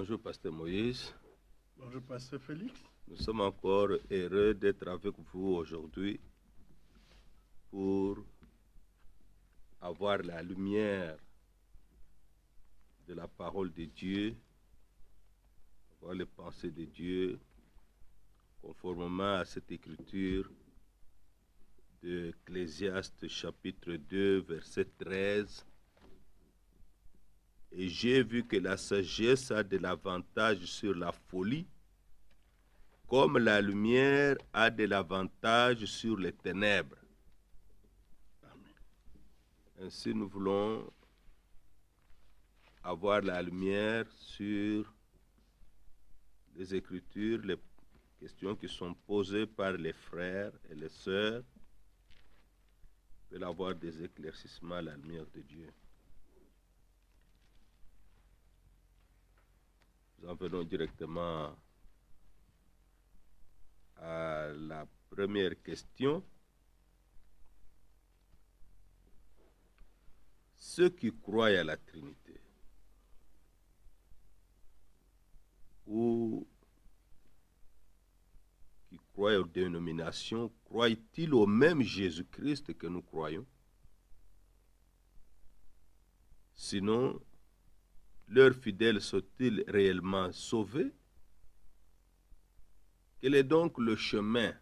Bonjour, Pasteur Moïse. Bonjour, Pasteur Félix. Nous sommes encore heureux d'être avec vous aujourd'hui pour avoir la lumière de la parole de Dieu, avoir les pensées de Dieu, conformément à cette écriture de Ecclésiaste chapitre 2, verset 13. Et j'ai vu que la sagesse a de l'avantage sur la folie, comme la lumière a de l'avantage sur les ténèbres. Amen. Ainsi, nous voulons avoir la lumière sur les Écritures, les questions qui sont posées par les frères et les sœurs, pour avoir des éclaircissements à la lumière de Dieu. Nous en venons directement à la première question. Ceux qui croient à la Trinité ou qui croient aux dénominations, croient-ils au même Jésus-Christ que nous croyons? Sinon, leurs fidèles sont-ils réellement sauvés? Quel est donc le chemin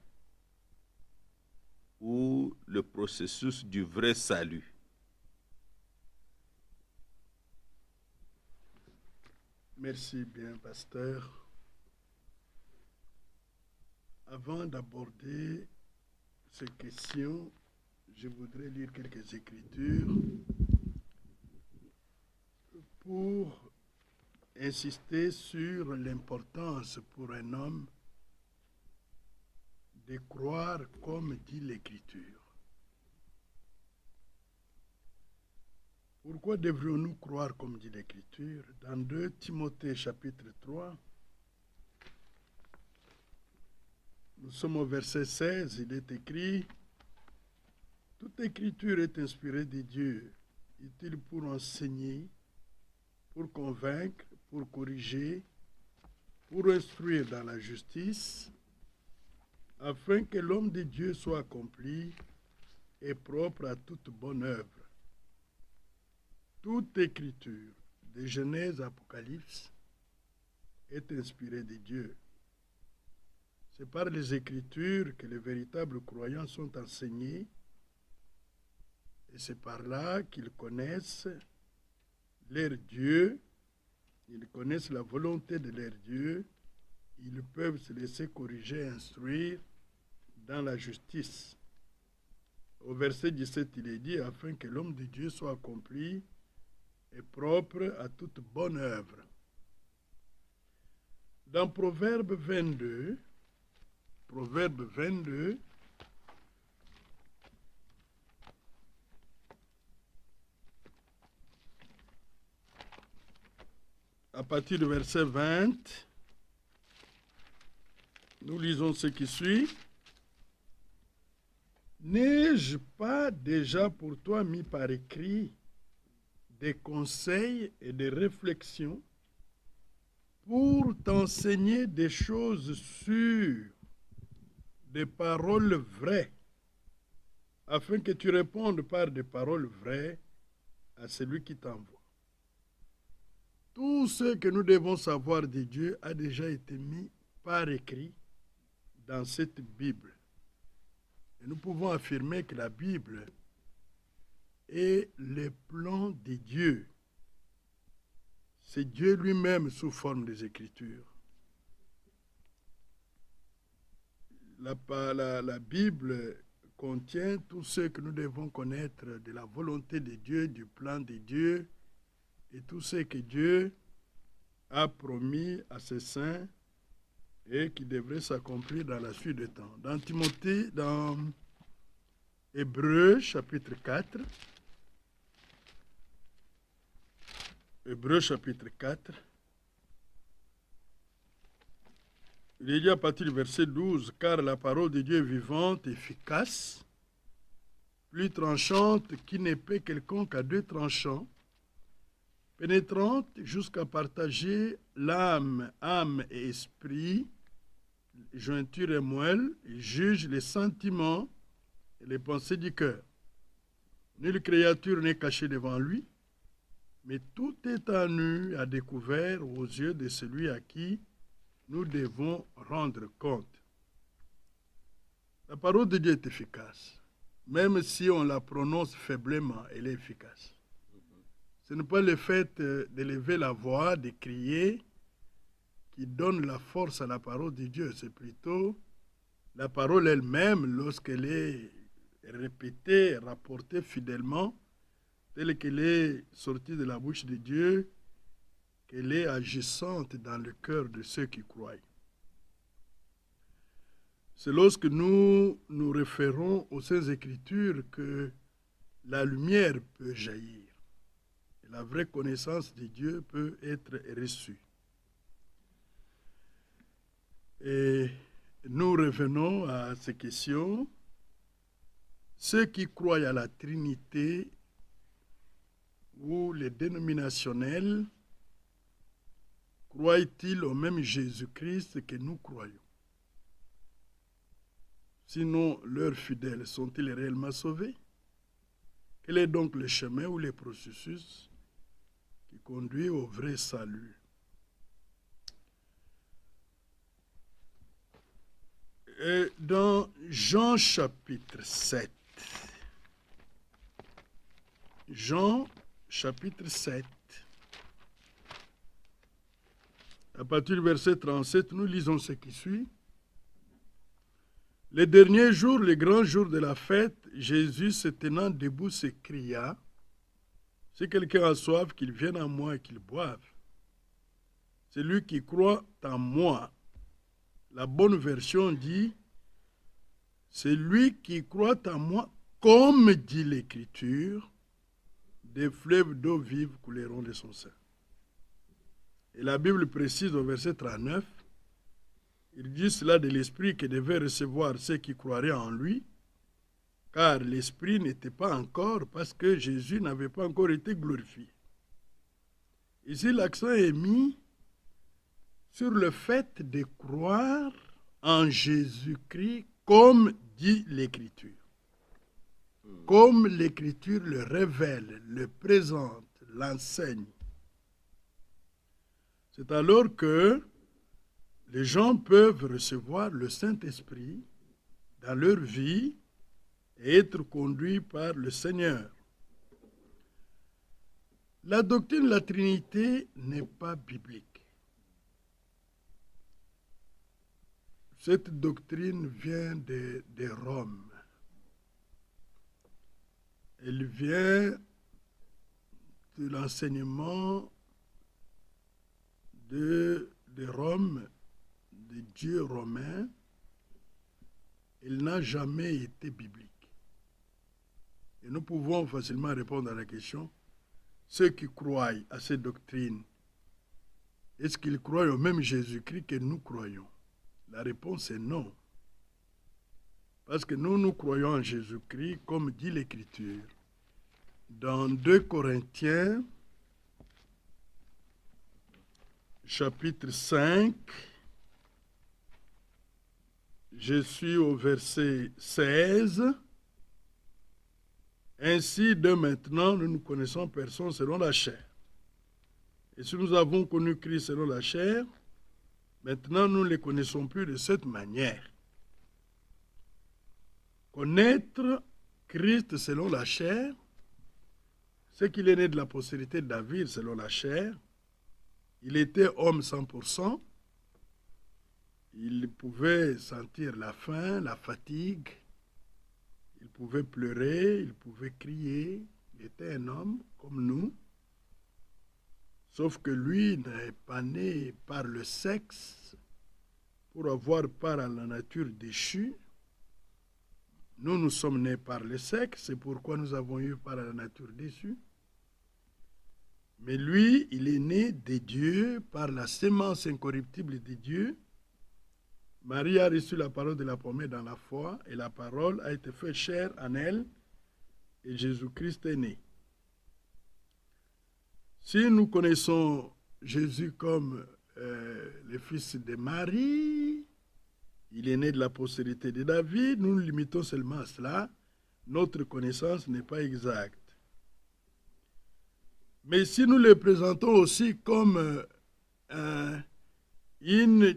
ou le processus du vrai salut? Merci bien, pasteur. Avant d'aborder ces questions, je voudrais lire quelques écritures pour insister sur l'importance pour un homme de croire comme dit l'Écriture. Pourquoi devrions-nous croire comme dit l'Écriture? Dans 2 Timothée chapitre 3, nous sommes au verset 16, il est écrit « Toute Écriture est inspirée de Dieu, utile pour enseigner, pour convaincre, pour corriger, pour instruire dans la justice, afin que l'homme de Dieu soit accompli et propre à toute bonne œuvre. Toute écriture, de Genèse à Apocalypse, est inspirée de Dieu. C'est par les Écritures que les véritables croyants sont enseignés, et c'est par là qu'ils connaissent leur Dieu, ils connaissent la volonté de leur Dieu, ils peuvent se laisser corriger et instruire dans la justice. Au verset 17, il est dit, afin que l'homme de Dieu soit accompli et propre à toute bonne œuvre. Dans Proverbe 22, à partir du verset 20, nous lisons ce qui suit. N'ai-je pas déjà pour toi mis par écrit des conseils et des réflexions pour t'enseigner des choses sûres, des paroles vraies, afin que tu répondes par des paroles vraies à celui qui t'envoie. Tout ce que nous devons savoir de Dieu a déjà été mis par écrit dans cette Bible. Et nous pouvons affirmer que la Bible est le plan de Dieu. C'est Dieu lui-même sous forme des Écritures. La Bible contient tout ce que nous devons connaître de la volonté de Dieu, du plan de Dieu, et tout ce que Dieu a promis à ses saints et qui devrait s'accomplir dans la suite des temps. Dans Timothée, dans Hébreux chapitre 4, Hébreux chapitre 4, il est dit à partir du verset 12, « Car la parole de Dieu est vivante, efficace, plus tranchante qu'une épée quelconque à deux tranchants, pénétrante jusqu'à partager l'âme, âme et esprit, jointure et moelle, il juge les sentiments et les pensées du cœur. Nulle créature n'est cachée devant lui, mais tout est à nu, à découvert aux yeux de celui à qui nous devons rendre compte. La parole de Dieu est efficace. Même si on la prononce faiblement, elle est efficace. Ce n'est pas le fait d'élever la voix, de crier, qui donne la force à la parole de Dieu. C'est plutôt la parole elle-même, lorsqu'elle est répétée, rapportée fidèlement, telle qu'elle est sortie de la bouche de Dieu, qu'elle est agissante dans le cœur de ceux qui croient. C'est lorsque nous nous référons aux Saintes Écritures que la lumière peut jaillir. Et la vraie connaissance de Dieu peut être reçue. Et nous revenons à ces questions. Ceux qui croient à la Trinité ou les dénominationnels, croient-ils au même Jésus-Christ que nous croyons? Sinon, leurs fidèles sont-ils réellement sauvés? Quel est donc le chemin ou le processus qui conduit au vrai salut? Et dans Jean chapitre 7, Jean chapitre 7, à partir du verset 37, nous lisons ce qui suit. Le dernier jour, le grand jour de la fête, Jésus se tenant debout s'écria, « Si quelqu'un a soif, qu'il vienne à moi et qu'il boive. Celui qui croit en moi. » La bonne version dit, « Celui qui croit en moi, comme dit l'Écriture, des fleuves d'eau vive couleront de son sein. » Et la Bible précise au verset 39, il dit cela de l'Esprit que devait recevoir ceux qui croiraient en lui, car l'Esprit n'était pas encore, parce que Jésus n'avait pas encore été glorifié. Ici, l'accent est mis sur le fait de croire en Jésus-Christ comme dit l'Écriture. Comme l'Écriture le révèle, le présente, l'enseigne. C'est alors que les gens peuvent recevoir le Saint-Esprit dans leur vie et être conduits par le Seigneur. La doctrine de la Trinité n'est pas biblique. Cette doctrine vient de Rome. Elle vient de l'enseignement de Rome, de Dieu romain. Elle n'a jamais été biblique. Et nous pouvons facilement répondre à la question, ceux qui croient à cette doctrine, est-ce qu'ils croient au même Jésus-Christ que nous croyons? La réponse est non. Parce que nous croyons en Jésus-Christ, comme dit l'Écriture. Dans 2 Corinthiens, chapitre 5, je suis au verset 16. Ainsi, de maintenant, nous ne connaissons personne selon la chair. Et si nous avons connu Christ selon la chair, maintenant nous ne le connaissons plus de cette manière. Connaître Christ selon la chair, c'est qu'il est né de la postérité de David selon la chair. Il était homme 100%. Il pouvait sentir la faim, la fatigue. Il pouvait pleurer, il pouvait crier. Il était un homme comme nous. Sauf que lui n'est pas né par le sexe pour avoir part à la nature déchue. Nous, nous sommes nés par le sexe, c'est pourquoi nous avons eu part à la nature déchue. Mais lui, il est né de Dieu par la sémence incorruptible de Dieu. Marie a reçu la parole de la promesse dans la foi et la parole a été faite chair en elle et Jésus-Christ est né. Si nous connaissons Jésus comme le fils de Marie, il est né de la postérité de David, nous nous limitons seulement à cela. Notre connaissance n'est pas exacte. Mais si nous le présentons aussi comme une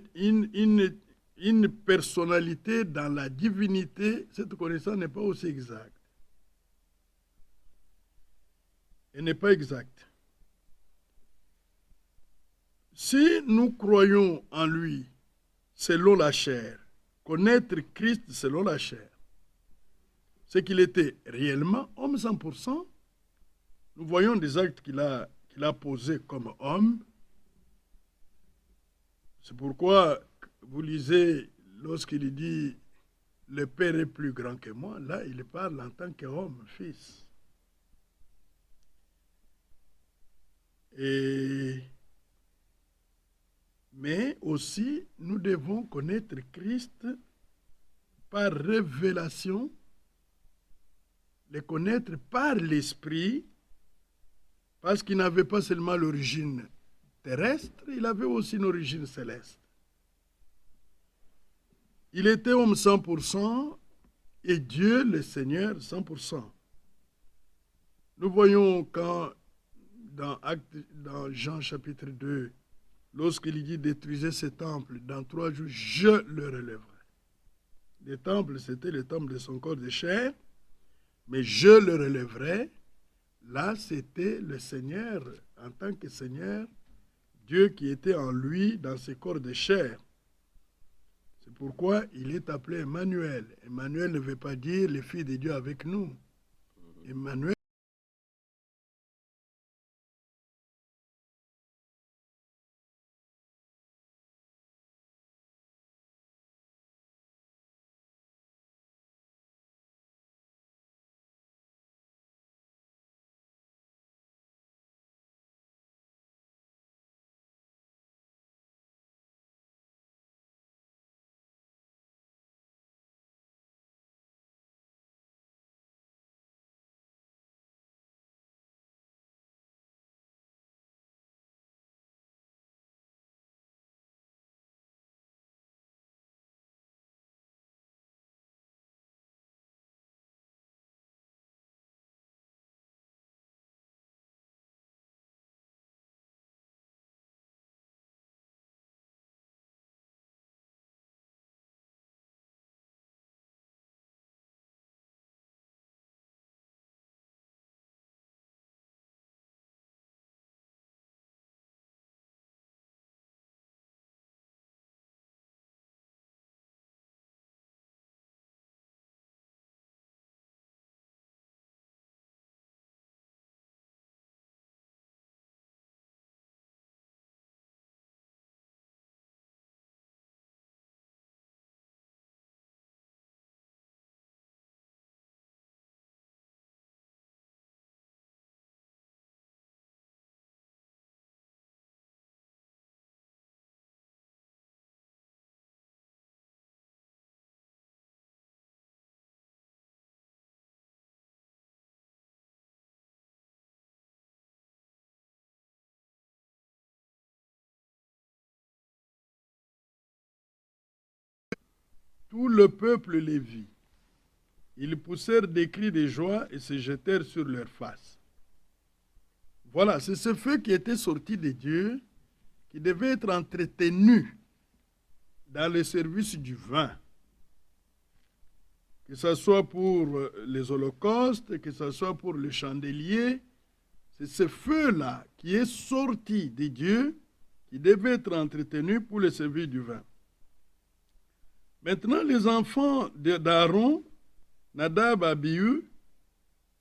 personnalité dans la divinité, cette connaissance n'est pas aussi exacte. Elle n'est pas exacte. Si nous croyons en lui selon la chair, connaître Christ selon la chair, c'est qu'il était réellement homme 100%. Nous voyons des actes qu'il a posés comme homme. C'est pourquoi vous lisez, lorsqu'il dit « Le Père est plus grand que moi », là, il parle en tant qu'homme, fils. Mais aussi, nous devons connaître Christ par révélation, le connaître par l'Esprit, parce qu'il n'avait pas seulement l'origine terrestre, il avait aussi une origine céleste. Il était homme 100% et Dieu, le Seigneur, 100%. Nous voyons quand, dans Jean chapitre 2, lorsqu'il dit « Détruisez ce temple, dans 3 jours, je le relèverai ». Le temple, c'était le temple de son corps de chair, mais je le relèverai. Là, c'était le Seigneur, en tant que Seigneur, Dieu qui était en lui, dans ses corps de chair. C'est pourquoi il est appelé Emmanuel. Emmanuel ne veut pas dire le Fils de Dieu avec nous. Emmanuel. Tout le peuple les vit. Ils poussèrent des cris de joie et se jetèrent sur leurs faces. Voilà, c'est ce feu qui était sorti de Dieu, qui devait être entretenu dans le service du vin. Que ce soit pour les holocaustes, que ce soit pour le chandelier, c'est ce feu-là qui est sorti de Dieu, qui devait être entretenu pour le service du vin. Maintenant, les enfants d'Aaron, Nadab, Abihu,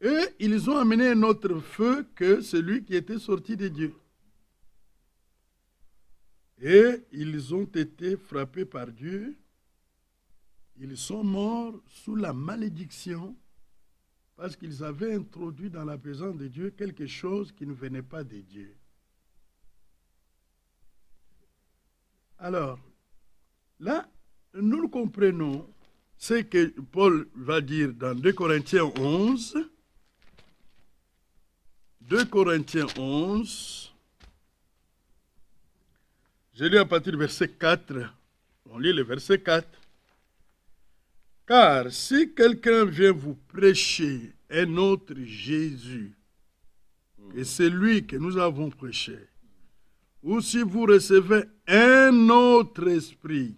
eux, ils ont amené un autre feu que celui qui était sorti de Dieu. Et ils ont été frappés par Dieu. Ils sont morts sous la malédiction parce qu'ils avaient introduit dans la présence de Dieu quelque chose qui ne venait pas de Dieu. Alors, là, nous comprenons ce que Paul va dire dans 2 Corinthiens 11. 2 Corinthiens 11. Je lis à partir du verset 4. On lit le verset 4. Car si quelqu'un vient vous prêcher un autre Jésus que celui que nous avons prêché, ou si vous recevez un autre esprit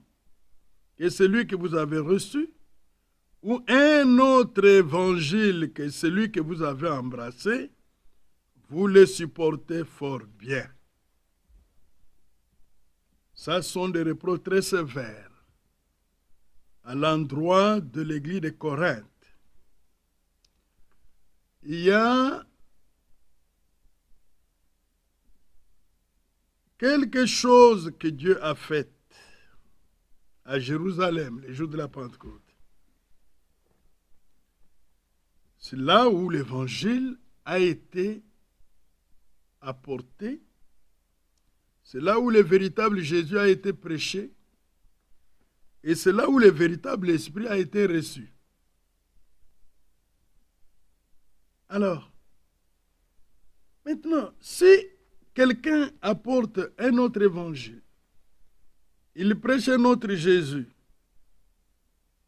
que celui que vous avez reçu, ou un autre évangile que celui que vous avez embrassé, vous le supportez fort bien. Ça sont des reproches très sévères à l'endroit de l'église de Corinthe. Il y a quelque chose que Dieu a fait à Jérusalem, les jours de la Pentecôte. C'est là où l'évangile a été apporté. C'est là où le véritable Jésus a été prêché. Et c'est là où le véritable esprit a été reçu. Alors, maintenant, si quelqu'un apporte un autre évangile, il prêche un autre Jésus,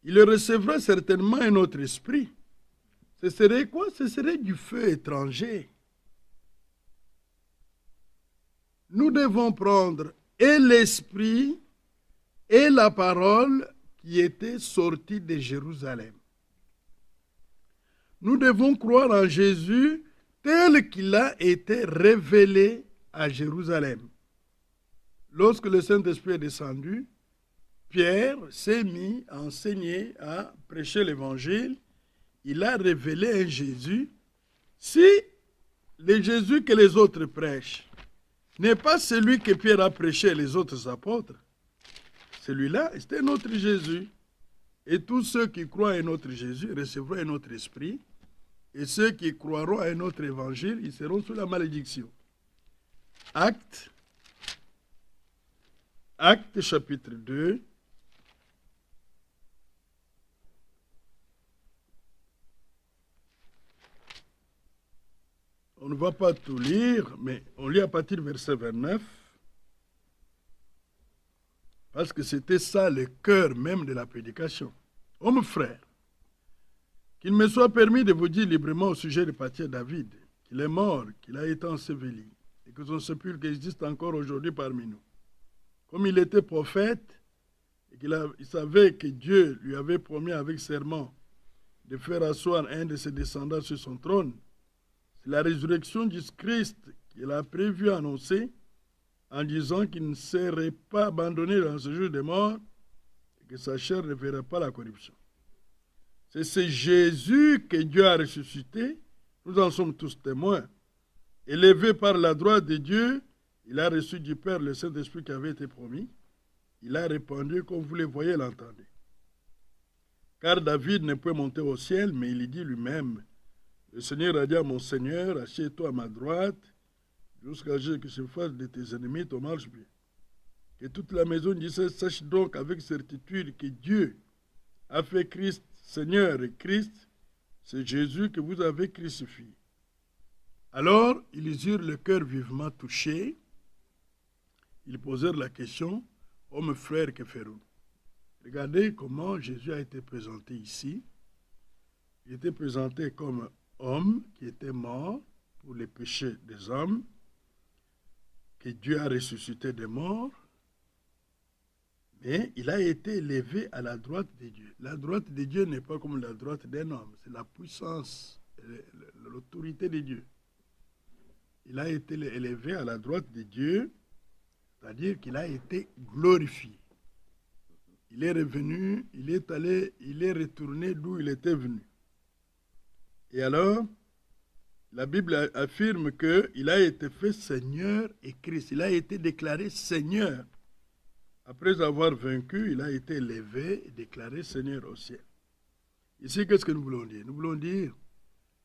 il recevra certainement un autre esprit. Ce serait quoi? Ce serait du feu étranger. Nous devons prendre et l'esprit et la parole qui était sortie de Jérusalem. Nous devons croire en Jésus tel qu'il a été révélé à Jérusalem. Lorsque le Saint-Esprit est descendu, Pierre s'est mis à enseigner, à prêcher l'évangile. Il a révélé un Jésus. Si le Jésus que les autres prêchent n'est pas celui que Pierre a prêché et les autres apôtres, celui-là, c'était notre Jésus. Et tous ceux qui croient à notre Jésus recevront un autre esprit. Et ceux qui croiront à un autre évangile, ils seront sous la malédiction. Actes chapitre 2. On ne va pas tout lire, mais on lit à partir du verset 29. Parce que c'était ça le cœur même de la prédication. Hommes frères, qu'il me soit permis de vous dire librement au sujet de patriarche David, qu'il est mort, qu'il a été enseveli, et que son sépulcre existe encore aujourd'hui parmi nous. Comme il était prophète, et il savait que Dieu lui avait promis avec serment de faire asseoir un de ses descendants sur son trône, c'est la résurrection du Christ qu'il a prévu annoncer, en disant qu'il ne serait pas abandonné dans ce jour de mort et que sa chair ne verrait pas la corruption. C'est ce Jésus que Dieu a ressuscité, nous en sommes tous témoins. Élevé par la droite de Dieu, il a reçu du Père le Saint-Esprit qui avait été promis. Il a répandu comme vous le voyez et l'entendez. Car David ne peut monter au ciel, mais il dit lui-même, le Seigneur a dit à mon Seigneur, assieds-toi à ma droite, jusqu'à ce que je fasse de tes ennemis ton marche-pied. Que toute la maison d'Israël sache donc avec certitude que Dieu a fait Christ Seigneur et Christ, c'est Jésus que vous avez crucifié. Alors, ils eurent le cœur vivement touché. Ils posèrent la question, hommes frères, que ferons-nous? Regardez comment Jésus a été présenté ici. Il était présenté comme homme qui était mort pour les péchés des hommes, que Dieu a ressuscité des morts, mais il a été élevé à la droite de Dieu. La droite de Dieu n'est pas comme la droite d'un homme, c'est la puissance, l'autorité de Dieu. Il a été élevé à la droite de Dieu, c'est-à-dire qu'il a été glorifié. Il est revenu, il est retourné d'où il était venu. Et alors, la Bible affirme qu'il a été fait Seigneur et Christ. Il a été déclaré Seigneur. Après avoir vaincu, il a été élevé et déclaré Seigneur au ciel. Ici, qu'est-ce que nous voulons dire? Nous voulons dire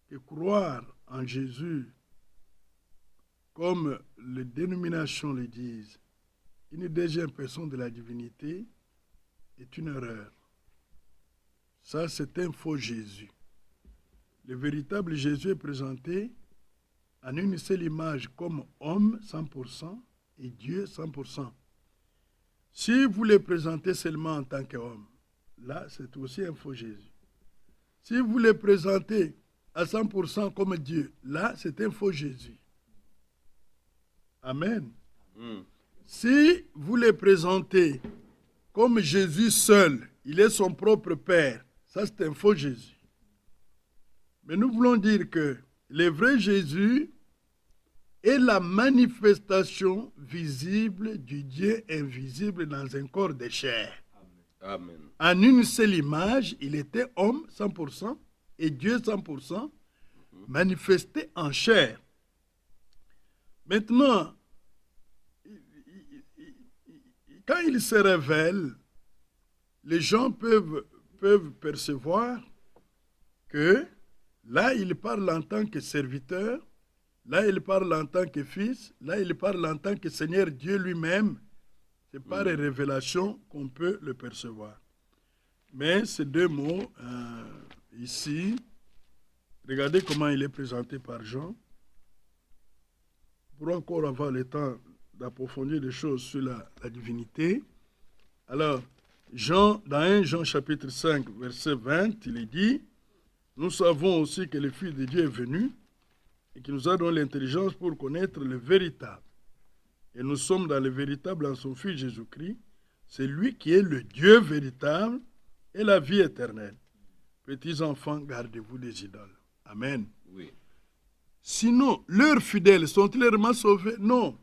que croire en Jésus, comme les dénominations le disent, une deuxième personne de la divinité, est une erreur. Ça, c'est un faux Jésus. Le véritable Jésus est présenté en une seule image comme homme 100% et Dieu 100%. Si vous les présentez seulement en tant qu'homme, là, c'est aussi un faux Jésus. Si vous les présentez à 100% comme Dieu, là, c'est un faux Jésus. Amen. Si vous les présentez comme Jésus seul, il est son propre Père, ça c'est un faux Jésus. Mais nous voulons dire que le vrai Jésus est la manifestation visible du Dieu invisible dans un corps de chair. Amen. En une seule image, il était homme 100% et Dieu 100%, manifesté en chair. Maintenant, quand il se révèle, les gens peuvent percevoir que là, il parle en tant que serviteur, là, il parle en tant que fils, là, il parle en tant que Seigneur Dieu lui-même. C'est par les révélations qu'on peut le percevoir. Mais ces deux mots, ici, regardez comment il est présenté par Jean. Pour encore avoir le temps d'approfondir des choses sur la divinité. Alors, Jean, dans 1 Jean chapitre 5, verset 20, il est dit, « Nous savons aussi que le Fils de Dieu est venu et qu'il nous a donné l'intelligence pour connaître le véritable. Et nous sommes dans le véritable en son Fils Jésus-Christ. C'est lui qui est le Dieu véritable et la vie éternelle. Petits enfants, gardez-vous des idoles. » Amen. Oui. Sinon, leurs fidèles sont-ils réellement sauvés? Non.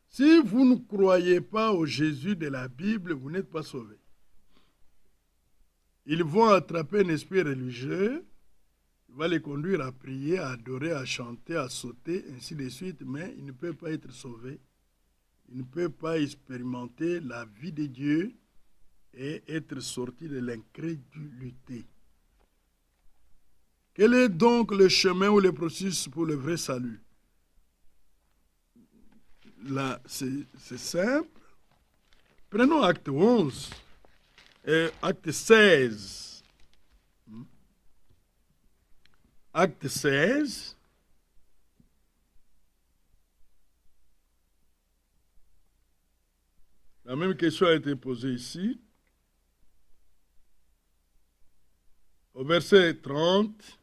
Si vous ne croyez pas au Jésus de la Bible, vous n'êtes pas sauvés. Ils vont attraper un esprit religieux, il va les conduire à prier, à adorer, à chanter, à sauter, ainsi de suite, mais ils ne peuvent pas être sauvés. Ils ne peuvent pas expérimenter la vie de Dieu et être sortis de l'incrédulité. Quel est donc le chemin ou le processus pour le vrai salut? Là, c'est simple. Prenons acte 11 et acte 16. Acte 16. La même question a été posée ici. Au verset 30.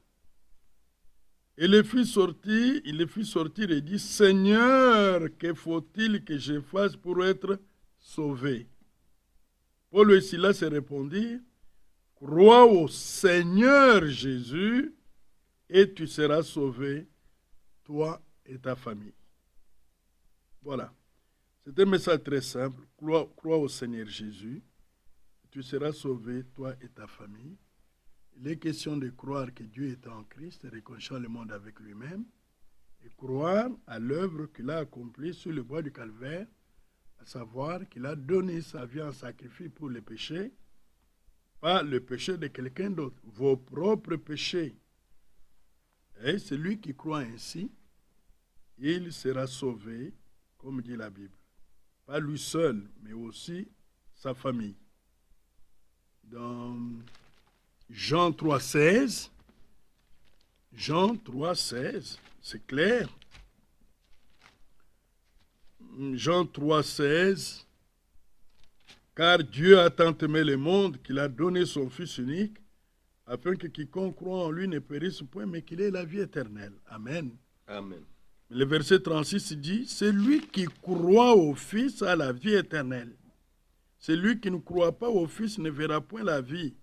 Et il le fit sortir et dit, « Seigneur, que faut-il que je fasse pour être sauvé? » Paul et Silas se répondirent, « Crois au Seigneur Jésus et tu seras sauvé, toi et ta famille. » Voilà. C'est un message très simple. Crois au Seigneur Jésus, tu seras sauvé, toi et ta famille. Il est question de croire que Dieu est en Christ et réconcilie le monde avec lui-même et croire à l'œuvre qu'il a accomplie sur le bois du Calvaire, à savoir qu'il a donné sa vie en sacrifice pour les péchés, pas le péché de quelqu'un d'autre, vos propres péchés. Et celui qui croit ainsi, il sera sauvé, comme dit la Bible. Pas lui seul, mais aussi sa famille. Dans Jean 3,16, Jean 3,16, c'est clair. Jean 3,16, car Dieu a tant aimé le monde qu'il a donné son Fils unique, afin que quiconque croit en lui ne périsse point, mais qu'il ait la vie éternelle. Amen. Amen. Le verset 36 dit, celui qui croit au Fils a la vie éternelle. Celui qui ne croit pas au Fils ne verra point la vie,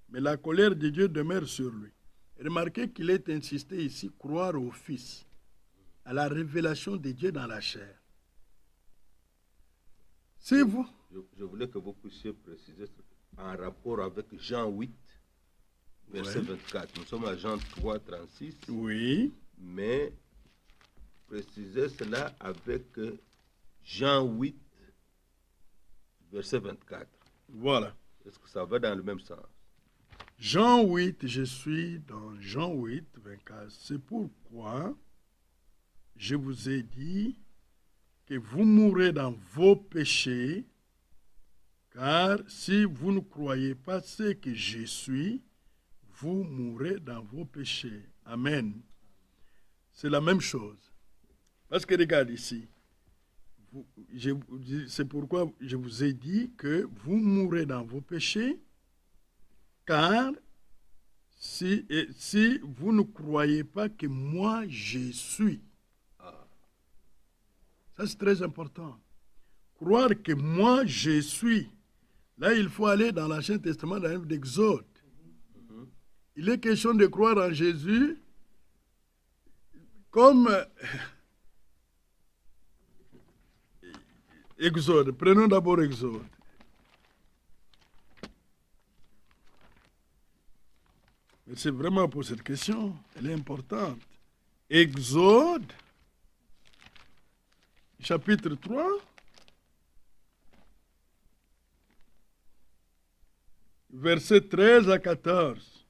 mais la colère de Dieu demeure sur lui. Remarquez qu'il est insisté ici, croire au Fils, à la révélation de Dieu dans la chair. C'est vous. Je voulais que vous puissiez préciser en rapport avec Jean 8, verset 24. Nous sommes à Jean 3, 36. Oui. Mais préciser cela avec Jean 8, verset 24. Voilà. Est-ce que ça va dans le même sens? Jean 8, je suis dans Jean 8, 24. C'est pourquoi je vous ai dit que vous mourrez dans vos péchés, car si vous ne croyez pas ce que je suis, vous mourrez dans vos péchés. Amen. C'est la même chose. Parce que regarde ici. c'est pourquoi je vous ai dit que vous mourrez dans vos péchés, car si vous ne croyez pas que moi je suis, ça c'est très important. Croire que moi je suis. Là, il faut aller dans l'Ancien Testament, dans le livre d'Exode. Il est question de croire en Jésus comme Exode. Prenons d'abord Exode. Merci vraiment pour cette question. Elle est importante. Exode, chapitre 3. Versets 13 à 14.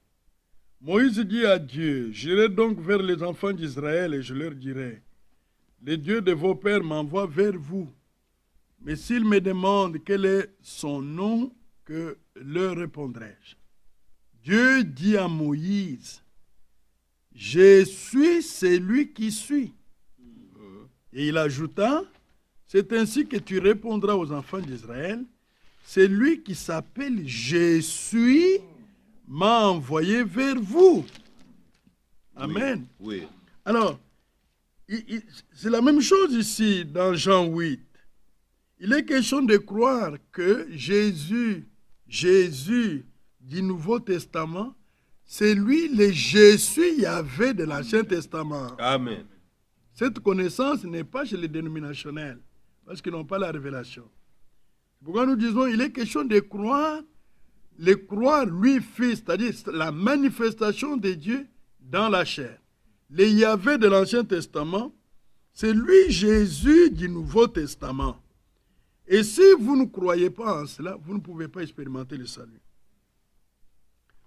Moïse dit à Dieu, j'irai donc vers les enfants d'Israël et je leur dirai, le Dieu de vos pères m'envoie vers vous. Mais s'ils me demandent quel est son nom, que leur répondrai-je? Dieu dit à Moïse, je suis celui qui suis. Et il ajouta, c'est ainsi que tu répondras aux enfants d'Israël, celui qui s'appelle je suis m'a envoyé vers vous. Amen. Oui. Oui. Alors, c'est la même chose ici dans Jean 8. Il est question de croire que Jésus du Nouveau Testament, c'est lui le je suis Yahvé de l'Ancien Testament. Amen. Cette connaissance n'est pas chez les dénominationnels, parce qu'ils n'ont pas la révélation. Pourquoi nous disons il est question de croire, le croire lui fils, c'est-à-dire la manifestation de Dieu dans la chair. Le Yahvé de l'Ancien Testament, c'est lui Jésus du Nouveau Testament. Et si vous ne croyez pas en cela, vous ne pouvez pas expérimenter le salut.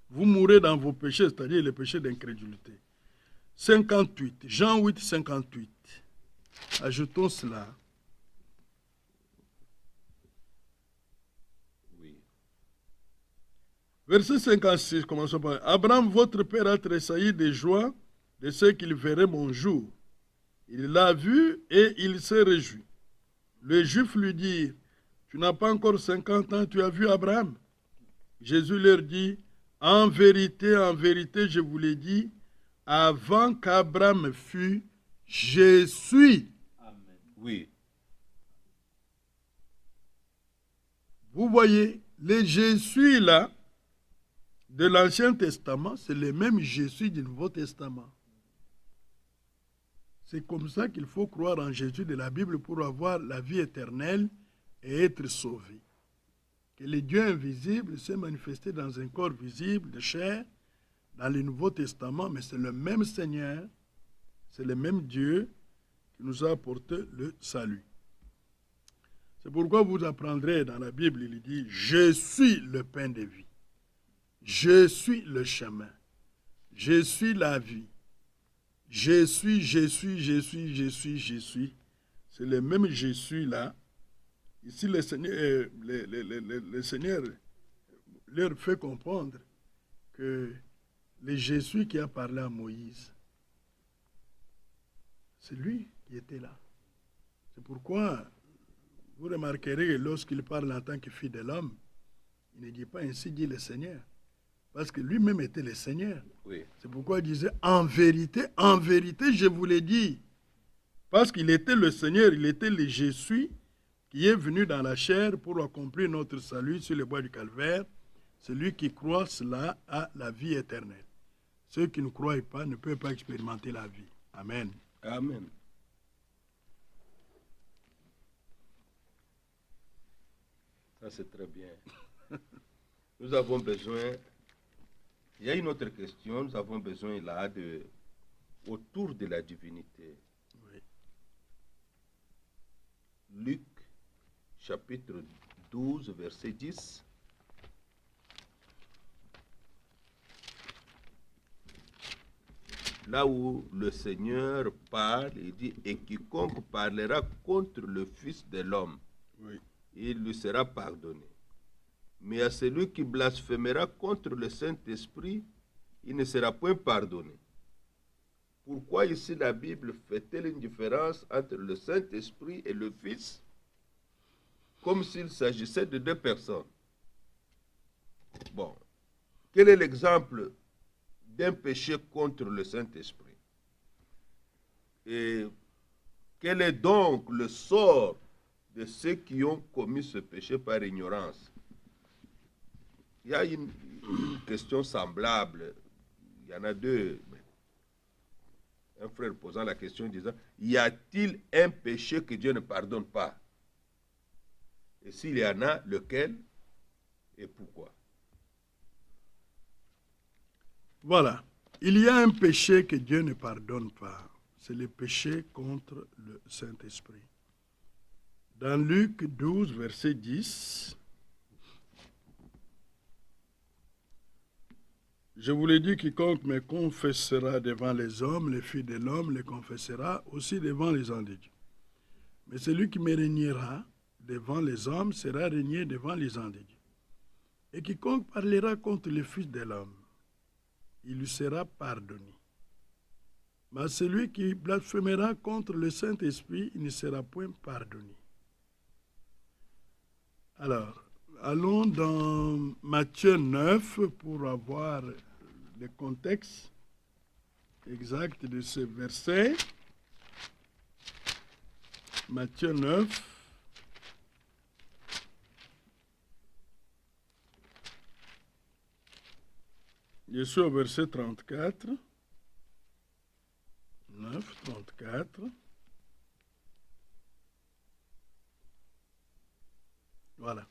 Vous mourrez dans vos péchés, c'est-à-dire les péchés d'incrédulité. 58, Jean 8, 58. Ajoutons cela. Oui. Verset 56, commençons par Abraham, votre père, a tressailli de joie de ce qu'il verrait mon jour. Il l'a vu et il s'est réjoui. Les Juifs lui dirent, tu n'as pas encore 50 ans, tu as vu Abraham? Jésus leur dit, en vérité, je vous l'ai dit, avant qu'Abraham fût, je suis. Amen. Oui. Vous voyez, les je suis là, de l'Ancien Testament, c'est le même je suis du Nouveau Testament. C'est comme ça qu'il faut croire en Jésus de la Bible pour avoir la vie éternelle et être sauvé. Que le Dieu invisible s'est manifesté dans un corps visible de chair dans le Nouveau Testament, mais c'est le même Seigneur, c'est le même Dieu qui nous a apporté le salut. C'est pourquoi vous apprendrez dans la Bible, il dit, je suis le pain de vie, je suis le chemin, je suis la vie. Je suis. C'est le même je suis là. Ici, le Seigneur leur fait comprendre que le je suis qui a parlé à Moïse, c'est lui qui était là. C'est pourquoi vous remarquerez que lorsqu'il parle en tant que fils de l'homme, il ne dit pas ainsi dit le Seigneur. Parce que lui-même était le Seigneur. Oui. C'est pourquoi il disait, en vérité, je vous l'ai dit. Parce qu'il était le Seigneur, il était le je suis, qui est venu dans la chair pour accomplir notre salut sur le bois du calvaire. Celui qui croit cela a la vie éternelle. Ceux qui ne croient pas ne peuvent pas expérimenter la vie. Amen. Amen. Ça, c'est très bien. Nous avons besoin... Il y a une autre question, nous avons besoin là autour de la divinité. Oui. Luc, chapitre 12, verset 10. Là où le Seigneur parle, il dit, et quiconque parlera contre le Fils de l'homme, Oui. il lui sera pardonné. Mais à celui qui blasphémera contre le Saint-Esprit, il ne sera point pardonné. pourquoi ici la Bible fait-elle une différence entre le Saint-Esprit et le Fils, comme s'il s'agissait de deux personnes? Bon, quel est l'exemple d'un péché contre le Saint-Esprit? Et quel est donc le sort de ceux qui ont commis ce péché par ignorance? Il y a une question semblable. Il y en a deux. Un frère posant la question disant, y a-t-il un péché que Dieu ne pardonne pas? Et s'il y en a, lequel et pourquoi? Voilà. Il y a un péché que Dieu ne pardonne pas. C'est le péché contre le Saint-Esprit. Dans Luc 12, verset 10, je vous l'ai dit, quiconque me confessera devant les hommes, les filles de l'homme, les confessera aussi devant les anges de Dieu. Mais celui qui me régnera devant les hommes sera régné devant les anges de Dieu. Et quiconque parlera contre le Fils de l'homme, il lui sera pardonné. Mais celui qui blasphémera contre le Saint-Esprit, il ne sera point pardonné. Alors, allons dans Matthieu 9 pour avoir le contexte exact de ce verset. Matthieu 9. Je suis au verset 34. 9, 34. Voilà.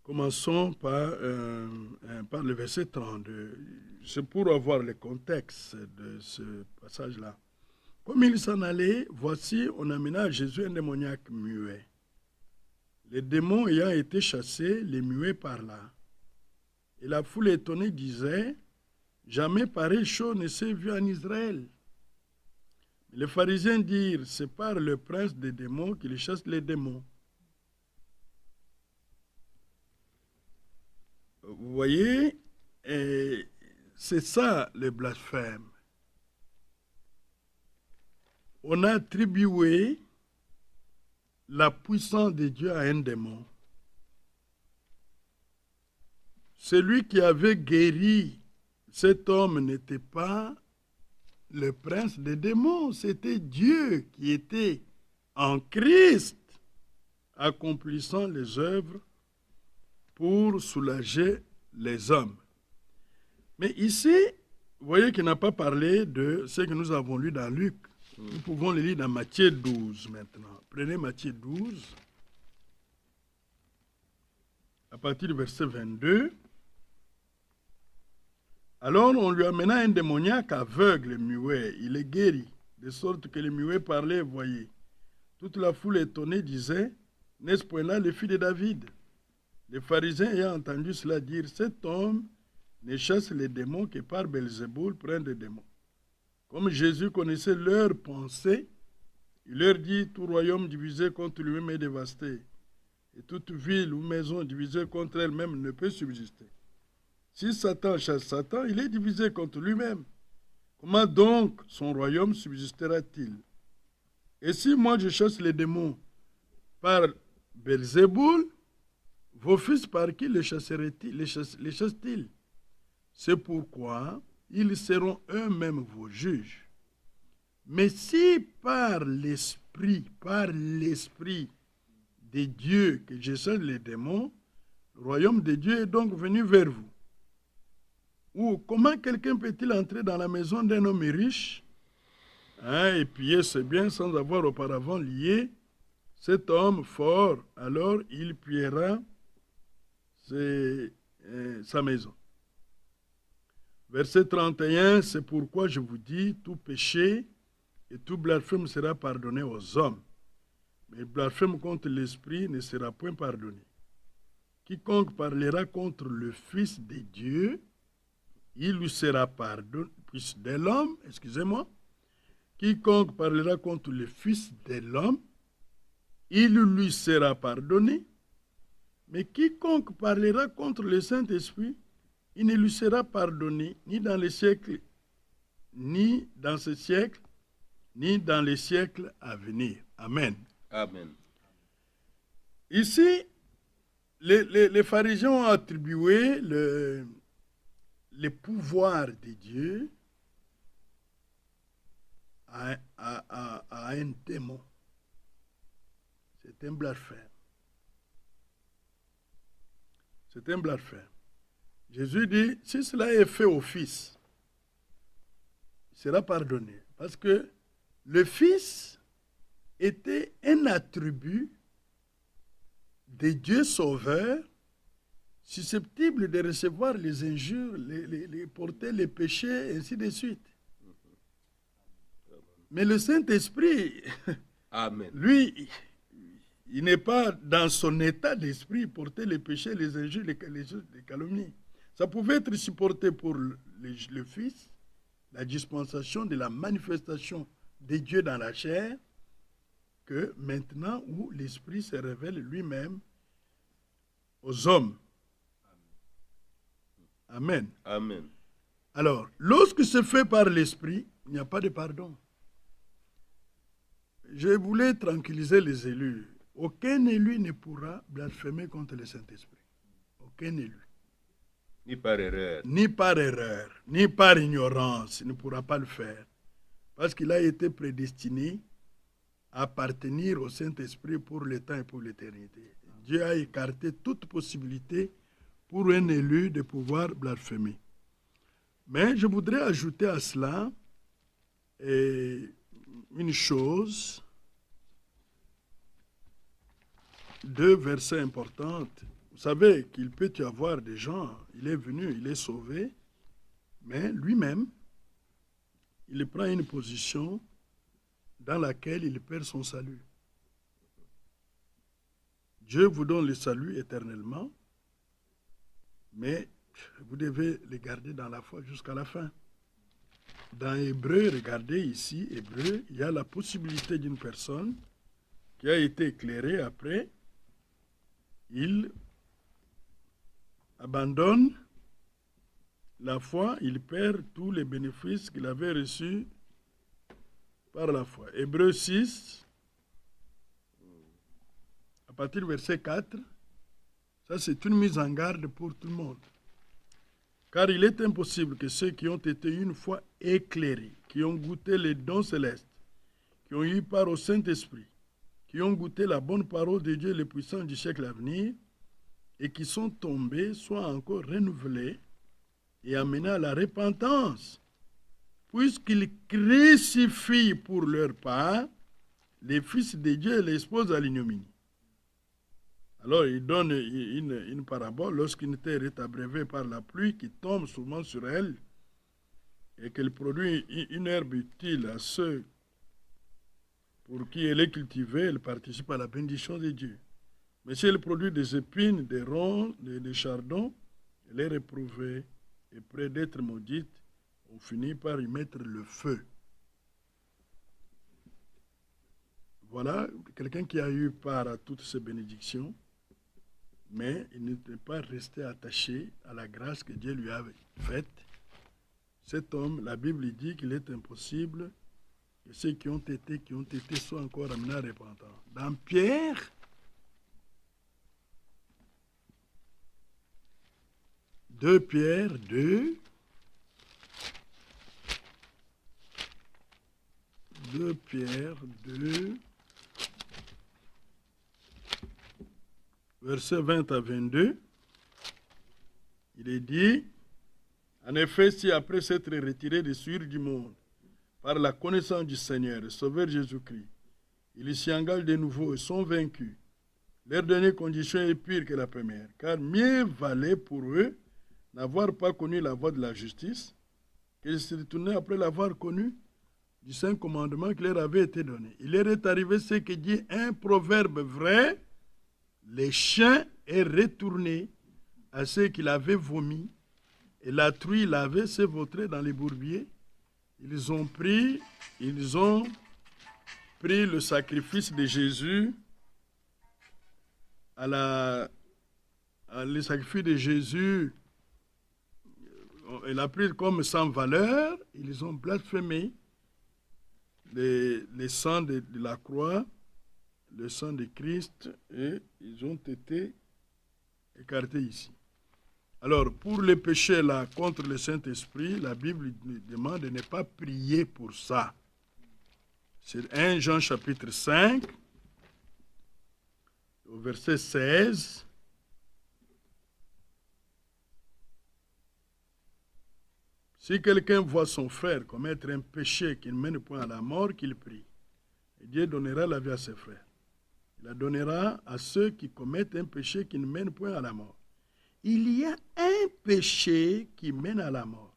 Commençons par le verset 32. C'est pour avoir le contexte de ce passage-là. Comme il s'en allait, voici, on amena à Jésus un démoniaque muet. Les démons ayant été chassés, les muets parla. Et la foule étonnée disait, jamais pareille chose ne s'est vue en Israël. Les pharisiens dirent, c'est par le prince des démons qu'il chasse les démons. Vous voyez, c'est ça le blasphème. On a attribué la puissance de Dieu à un démon. Celui qui avait guéri cet homme n'était pas le prince des démons, c'était Dieu qui était en Christ, accomplissant les œuvres pour soulager les hommes. Mais ici, vous voyez qu'il n'a pas parlé de ce que nous avons lu dans Luc. Nous pouvons le lire dans Matthieu 12 maintenant. Prenez Matthieu 12, à partir du verset 22. Alors on lui amena un démoniaque aveugle et muet. Il est guéri, de sorte que les muets parlaient et voyaient. Toute la foule étonnée disait, n'est-ce point là le fils de David? Les pharisiens ayant entendu cela dire, cet homme ne chasse les démons que par Belzéboul, prince des démons. Comme Jésus connaissait leurs pensées, il leur dit, tout royaume divisé contre lui-même est dévasté, et toute ville ou maison divisée contre elle-même ne peut subsister. Si Satan chasse Satan, il est divisé contre lui-même. Comment donc son royaume subsistera-t-il? Et si moi je chasse les démons par Belzéboul, vos fils par qui les chassent-ils? C'est pourquoi ils seront eux-mêmes vos juges. Mais si par l'Esprit de Dieu que je chasse les démons, le royaume de Dieu est donc venu vers vous. Ou comment quelqu'un peut-il entrer dans la maison d'un homme riche et piller ses biens sans avoir auparavant lié cet homme fort? Alors il pillera sa maison. Verset 31, c'est pourquoi je vous dis, tout péché et tout blasphème sera pardonné aux hommes, mais le blasphème contre l'Esprit ne sera point pardonné. Quiconque parlera contre le Fils de Dieu, il lui sera pardonné, fils de l'homme, excusez-moi. Quiconque parlera contre le Fils de l'homme, il lui sera pardonné. Mais quiconque parlera contre le Saint-Esprit, il ne lui sera pardonné ni dans les siècles ni dans ce siècle, ni dans les siècles à venir. Amen. Amen. Ici, les pharisiens ont attribué le pouvoir de Dieu à un démon. C'est un blasphème. C'est un blasphème. Jésus dit, si cela est fait au Fils, il sera pardonné. Parce que le Fils était un attribut de Dieu Sauveur, susceptible de recevoir les injures, porter les péchés, ainsi de suite. Mais le Saint-Esprit, Amen. lui, il n'est pas dans son état d'esprit porter les péchés, les injures, les calomnies. Ça pouvait être supporté pour le Fils, la dispensation de la manifestation de Dieu dans la chair, que maintenant où l'Esprit se révèle lui-même aux hommes. Amen. Amen. Alors, lorsque c'est fait par l'Esprit, il n'y a pas de pardon. Je voulais tranquilliser les élus. Aucun élu ne pourra blasphémer contre le Saint-Esprit. Aucun élu. Ni par erreur. Ni par erreur, ni par ignorance, il ne pourra pas le faire. Parce qu'il a été prédestiné à appartenir au Saint-Esprit pour le temps et pour l'éternité. Dieu a écarté toute possibilité pour un élu de pouvoir blasphémer. Mais je voudrais ajouter à cela une chose, deux versets importants. Vous savez qu'il peut y avoir des gens, il est venu, il est sauvé, mais lui-même, il prend une position dans laquelle il perd son salut. Dieu vous donne le salut éternellement, mais vous devez le garder dans la foi jusqu'à la fin. Dans Hébreu, regardez ici, Hébreu, il y a la possibilité d'une personne qui a été éclairée après, il abandonne la foi, il perd tous les bénéfices qu'il avait reçus par la foi. Hébreu 6, à partir du verset 4, ça c'est une mise en garde pour tout le monde. Car il est impossible que ceux qui ont été une fois éclairés, qui ont goûté les dons célestes, qui ont eu part au Saint-Esprit, qui ont goûté la bonne parole de Dieu, les puissants du siècle à venir, et qui sont tombés, soient encore renouvelés et amenés à la repentance, puisqu'ils crucifient pour leur part les fils de Dieu et les exposent à l'ignominie. Alors, il donne une parabole. Lorsqu'une terre est abreuvée par la pluie qui tombe souvent sur elle et qu'elle produit une herbe utile à ceux pour qui elle est cultivée, elle participe à la bénédiction de Dieu. Mais si elle produit des épines, des ronces, des chardons, elle est réprouvée et près d'être maudite, on finit par y mettre le feu. Voilà quelqu'un qui a eu part à toutes ces bénédictions, mais il n'était pas resté attaché à la grâce que Dieu lui avait faite. Cet homme, la Bible dit qu'il est impossible que ceux qui ont été soient encore amenés à repentance. Dans Pierre, 2 Pierre 2, 2 Pierre 2, versets 20 à 22, il est dit, en effet, si après s'être retiré des souillures du monde, par la connaissance du Seigneur et Sauveur Jésus-Christ, ils s'y engagent de nouveau et sont vaincus, leur dernière condition est pire que la première, car mieux valait pour eux n'avoir pas connu la voie de la justice, que de se retourner après l'avoir connu du saint commandement qui leur avait été donné. Il leur est arrivé ce que dit un proverbe vrai, les chiens est retourné à ceux qui l'avaient vomi, et la truie l'avait se vautré dans les bourbiers. Ils ont pris le sacrifice de Jésus le sacrifice de Jésus il a pris comme sans valeur, ils ont blasphémé les sangs de la croix, le sang de Christ, et ils ont été écartés ici. Alors, pour les péchés là contre le Saint-Esprit, la Bible demande de ne pas prier pour ça. C'est 1 Jean chapitre 5, au verset 16. Si quelqu'un voit son frère commettre un péché qui ne mène point à la mort, qu'il prie. Et Dieu donnera la vie à ses frères. Il la donnera à ceux qui commettent un péché qui ne mène point à la mort. Il y a un péché qui mène à la mort.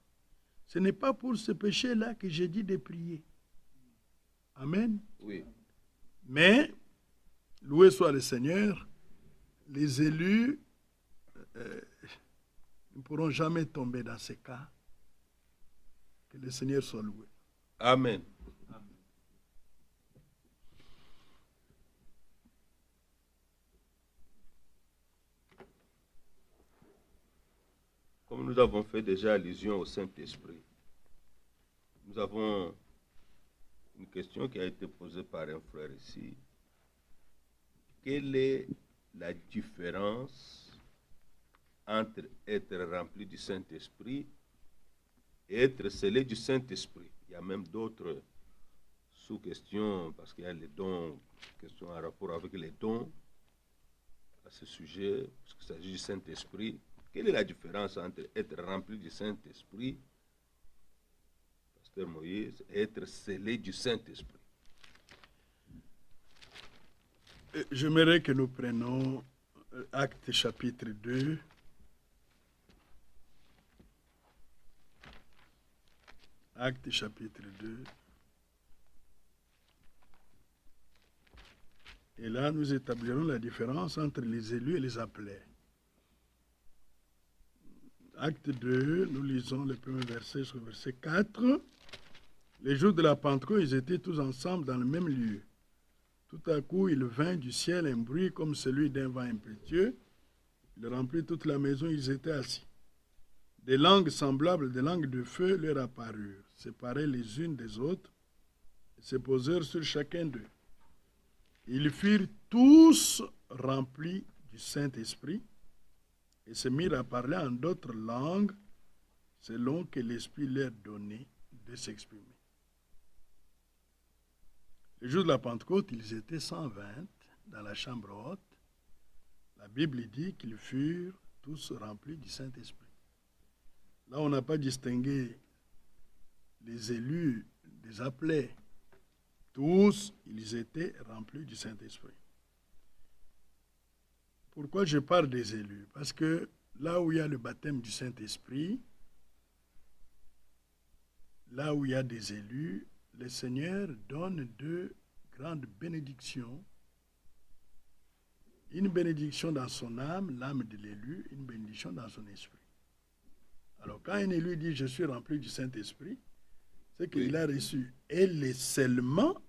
Ce n'est pas pour ce péché-là que j'ai dit de prier. Amen. Oui. Mais, loué soit le Seigneur, les élus ne pourront jamais tomber dans ces cas. Que le Seigneur soit loué. Amen. Comme nous avons fait déjà allusion au Saint-Esprit, nous avons une question qui a été posée par un frère ici. Quelle est la différence entre être rempli du Saint-Esprit et être scellé du Saint-Esprit? Il y a même d'autres sous-questions, parce qu'il y a les dons, questions en rapport avec les dons à ce sujet, parce qu'il s'agit du Saint-Esprit. Quelle est la différence entre être rempli du Saint-Esprit, Pasteur Moïse, et être scellé du Saint-Esprit? J'aimerais que nous prenions Actes chapitre 2. Actes chapitre 2. Et là, nous établirons la différence entre les élus et les appelés. Acte 2, nous lisons le premier verset jusqu'au verset 4. Les jours de la Pentecôte, ils étaient tous ensemble dans le même lieu. Tout à coup, il vint du ciel un bruit comme celui d'un vent impétueux. Il remplit toute la maison, ils étaient assis. Des langues semblables, des langues de feu leur apparurent, séparées les unes des autres, et se posèrent sur chacun d'eux. Ils furent tous remplis du Saint-Esprit et se mirent à parler en d'autres langues selon que l'Esprit leur donnait de s'exprimer. Le jour de la Pentecôte, ils étaient 120 dans la chambre haute. La Bible dit qu'ils furent tous remplis du Saint-Esprit. Là, on n'a pas distingué les élus des appelés. Tous, ils étaient remplis du Saint-Esprit. Pourquoi je parle des élus? Parce que là où il y a le baptême du Saint-Esprit, là où il y a des élus, le Seigneur donne deux grandes bénédictions. Une bénédiction dans son âme, l'âme de l'élu, une bénédiction dans son esprit. Alors quand un élu dit « je suis rempli du Saint-Esprit », c'est qu'il a reçu et le scellement,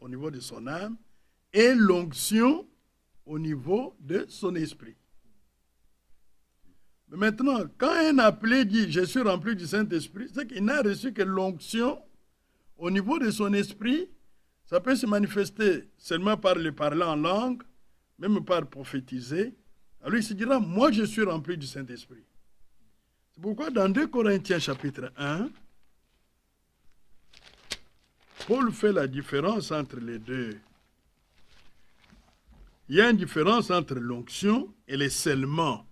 au niveau de son âme et l'onction au niveau de son esprit. Mais maintenant, quand un appelé dit « je suis rempli du Saint-Esprit », c'est qu'il n'a reçu que l'onction au niveau de son esprit. Ça peut se manifester seulement par le parler en langue, même par prophétiser. Alors il se dira « moi je suis rempli du Saint-Esprit ». C'est pourquoi dans 2 Corinthiens chapitre 1, Paul fait la différence entre les deux. Il y a une différence entre l'onction et le scellement.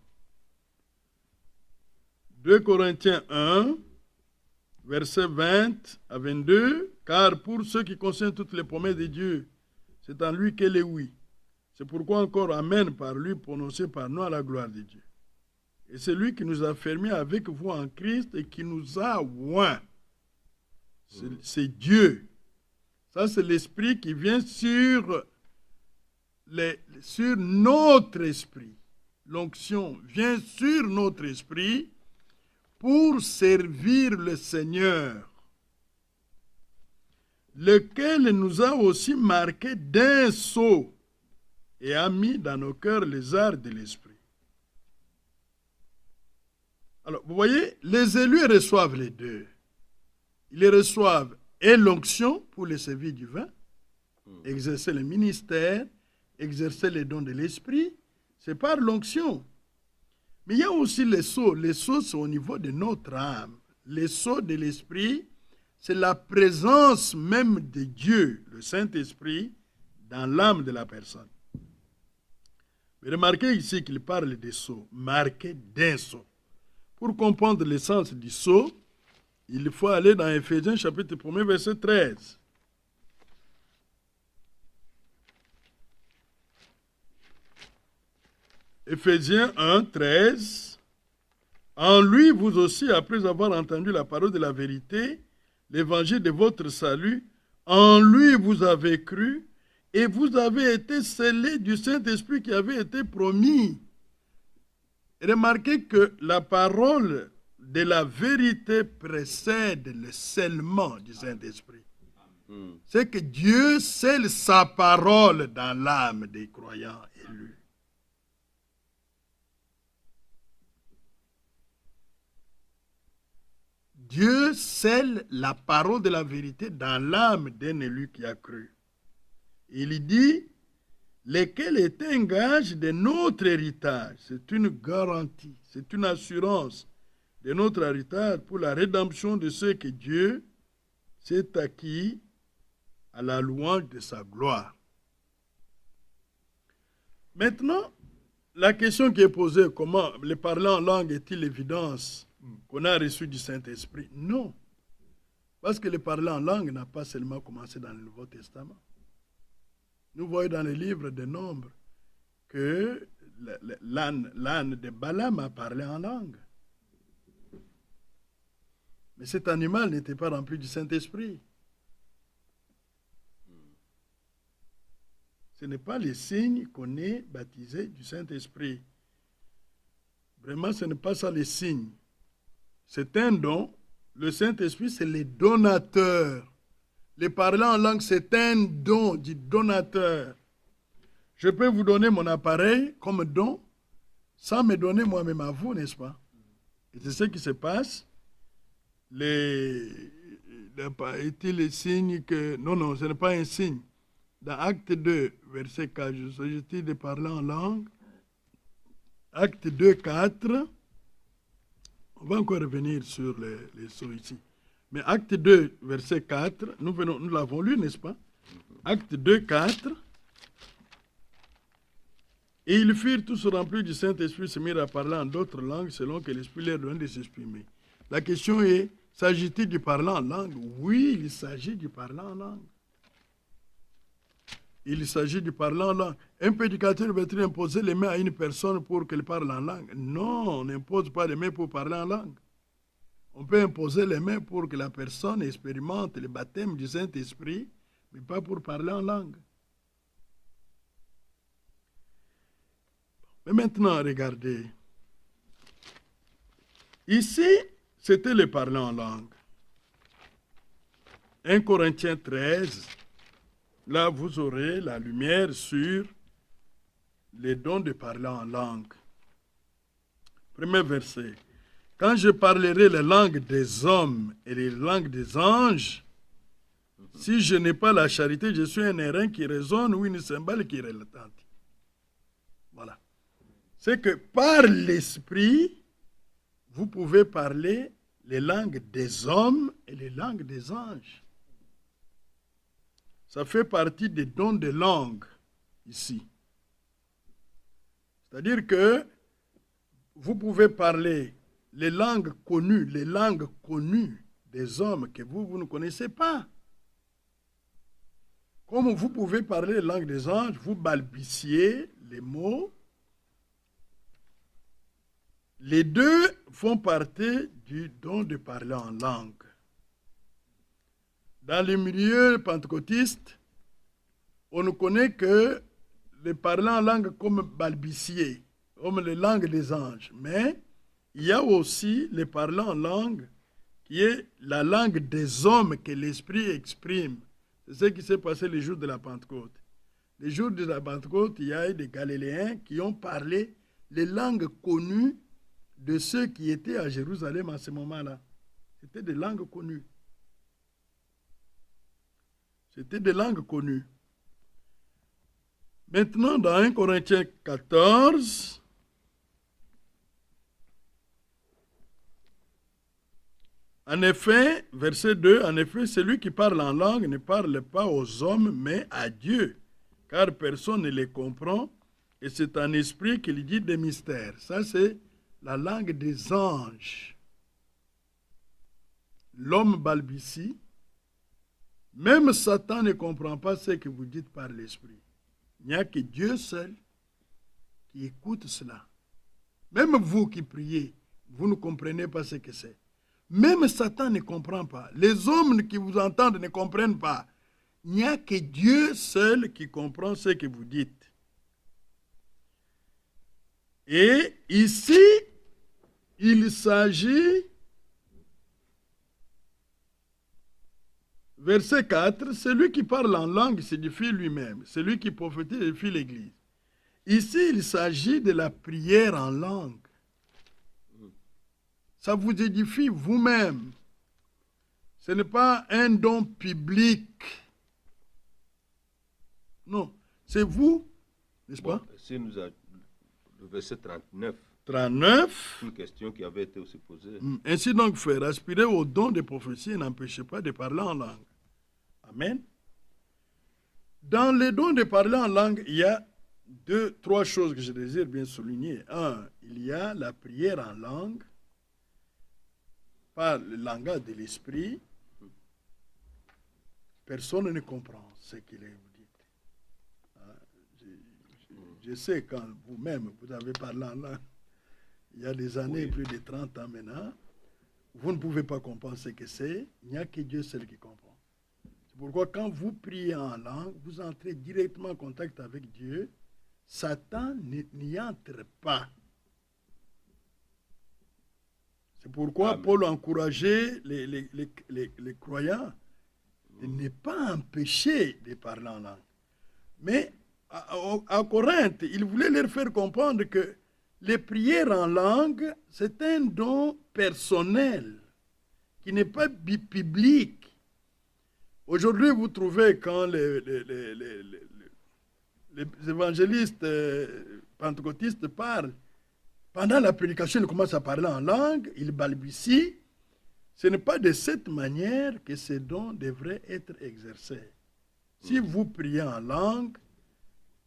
2 Corinthiens 1, versets 20 à 22, « Car pour ceux qui concernent toutes les promesses de Dieu, c'est en lui qu'elle est oui. C'est pourquoi encore Amen par lui prononcé par nous à la gloire de Dieu. Et c'est lui qui nous a fermés avec vous en Christ et qui nous a oints. » C'est Dieu. Ça, c'est l'esprit qui vient sur notre esprit. L'onction vient sur notre esprit pour servir le Seigneur, lequel nous a aussi marqués d'un sceau et a mis dans nos cœurs les arts de l'esprit. Alors, vous voyez, les élus reçoivent les deux. Ils reçoivent et l'onction pour le service divin, exercer le ministère, exercer les dons de l'esprit, c'est par l'onction. Mais il y a aussi les sceaux. Les sceaux, c'est au niveau de notre âme. Les sceaux de l'esprit, c'est la présence même de Dieu, le Saint-Esprit, dans l'âme de la personne. Mais remarquez ici qu'il parle des sceaux, marqués d'un sceau. Pour comprendre l'essence du sceau, il faut aller dans Éphésiens chapitre 1, verset 13. Éphésiens 1, 13. En lui, vous aussi, après avoir entendu la parole de la vérité, l'évangile de votre salut, en lui vous avez cru et vous avez été scellés du Saint-Esprit qui avait été promis. Remarquez que la parole de la vérité précède le scellement du Saint-Esprit. C'est que Dieu scelle sa parole dans l'âme des croyants élus. Dieu scelle la parole de la vérité dans l'âme d'un élu qui a cru. Il dit, lesquels est un gage de notre héritage. C'est une garantie, c'est une assurance de notre héritage pour la rédemption de ceux que Dieu s'est acquis à la louange de sa gloire. Maintenant, la question qui est posée, comment le parler en langue est-il l'évidence qu'on a reçu du Saint-Esprit? Non. Parce que le parler en langue n'a pas seulement commencé dans le Nouveau Testament. Nous voyons dans les livres de Nombres que l'âne de Balaam a parlé en langue. Mais cet animal n'était pas rempli du Saint-Esprit. Ce n'est pas les signes qu'on est baptisé du Saint-Esprit. Vraiment, ce n'est pas ça les signes. C'est un don. Le Saint-Esprit, c'est le donateur. Le parler en langue, c'est un don du donateur. Je peux vous donner mon appareil comme don sans me donner moi-même à vous, n'est-ce pas? Et c'est ce qui se passe. Est-il les signes que... Non, ce n'est pas un signe. Dans Acte 2, verset 4, je s'agit de parler en langue. Acte 2, 4. On va encore revenir sur les sceaux ici. Mais Acte 2, verset 4, nous l'avons lu, n'est-ce pas? Acte 2, 4. Et ils furent tous remplis du Saint-Esprit, se mirent à parler en d'autres langues selon que l'Esprit leur donne de s'exprimer. La question est, s'agit-il du parlant en langue? Oui, il s'agit du parlant en langue. Il s'agit du parlant en langue. Un prédicateur va-t-il imposer les mains à une personne pour qu'elle parle en langue? Non, on n'impose pas les mains pour parler en langue. On peut imposer les mains pour que la personne expérimente le baptême du Saint-Esprit, mais pas pour parler en langue. Mais maintenant, regardez. Ici, c'était le parler en langue. 1 Corinthiens 13, là, vous aurez la lumière sur les dons de parler en langue. Premier verset. Quand je parlerai les langues des hommes et les langues des anges, si je n'ai pas la charité, je suis un airain qui résonne ou une cymbale qui retentit. Voilà. C'est que par l'esprit, vous pouvez parler les langues des hommes et les langues des anges. Ça fait partie des dons de langue ici. C'est-à-dire que vous pouvez parler les langues connues des hommes que vous ne connaissez pas. Comme vous pouvez parler les langues des anges, vous balbutiez les mots. Les deux font partie du don de parler en langue. Dans les milieux pentecôtistes, on ne connaît que les parlants en langue comme balbutier, comme les langues des anges. Mais il y a aussi les parlants en langue qui est la langue des hommes que l'Esprit exprime. C'est ce qui s'est passé les jours de la Pentecôte. Les jours de la Pentecôte, il y a des Galiléens qui ont parlé les langues connues de ceux qui étaient à Jérusalem à ce moment-là. C'était des langues connues. C'était des langues connues. Maintenant, dans 1 Corinthiens 14, en effet, verset 2, en effet, celui qui parle en langue ne parle pas aux hommes, mais à Dieu, car personne ne les comprend, et c'est en esprit qu'il dit des mystères. Ça, c'est la langue des anges. L'homme balbutie. Même Satan ne comprend pas ce que vous dites par l'esprit. Il n'y a que Dieu seul qui écoute cela. Même vous qui priez, vous ne comprenez pas ce que c'est. Même Satan ne comprend pas. Les hommes qui vous entendent ne comprennent pas. Il n'y a que Dieu seul qui comprend ce que vous dites. Et ici, il s'agit, verset 4, celui qui parle en langue s'édifie lui-même. Celui qui prophétise édifie l'Église. Ici, il s'agit de la prière en langue. Ça vous édifie vous-même. Ce n'est pas un don public. Non, c'est vous, n'est-ce pas? Ici, nous avons le verset 39. 39. Une question qui avait été aussi posée. Ainsi donc, frères, aspirez au don de prophétie et n'empêchez pas de parler en langue. Amen. Dans les dons de parler en langue, il y a trois choses que je désire bien souligner. Un, il y a la prière en langue, par le langage de l'esprit. Personne ne comprend ce qu'il vous dit. Je sais quand vous-même, vous avez parlé en langue, il y a des années, plus de 30 ans maintenant, vous ne pouvez pas comprendre ce que c'est. Il n'y a que Dieu seul qui comprend. C'est pourquoi quand vous priez en langue, vous entrez directement en contact avec Dieu. Satan n'y entre pas. C'est pourquoi Amen. Paul encourageait les croyants de ne pas empêcher de parler en langue. Mais à Corinthe, il voulait leur faire comprendre que les prières en langue, c'est un don personnel, qui n'est pas public. Aujourd'hui, vous trouvez quand les évangélistes pentecôtistes parlent, pendant la prédication, ils commencent à parler en langue, ils balbutient. Ce n'est pas de cette manière que ces dons devraient être exercés. Si vous priez en langue,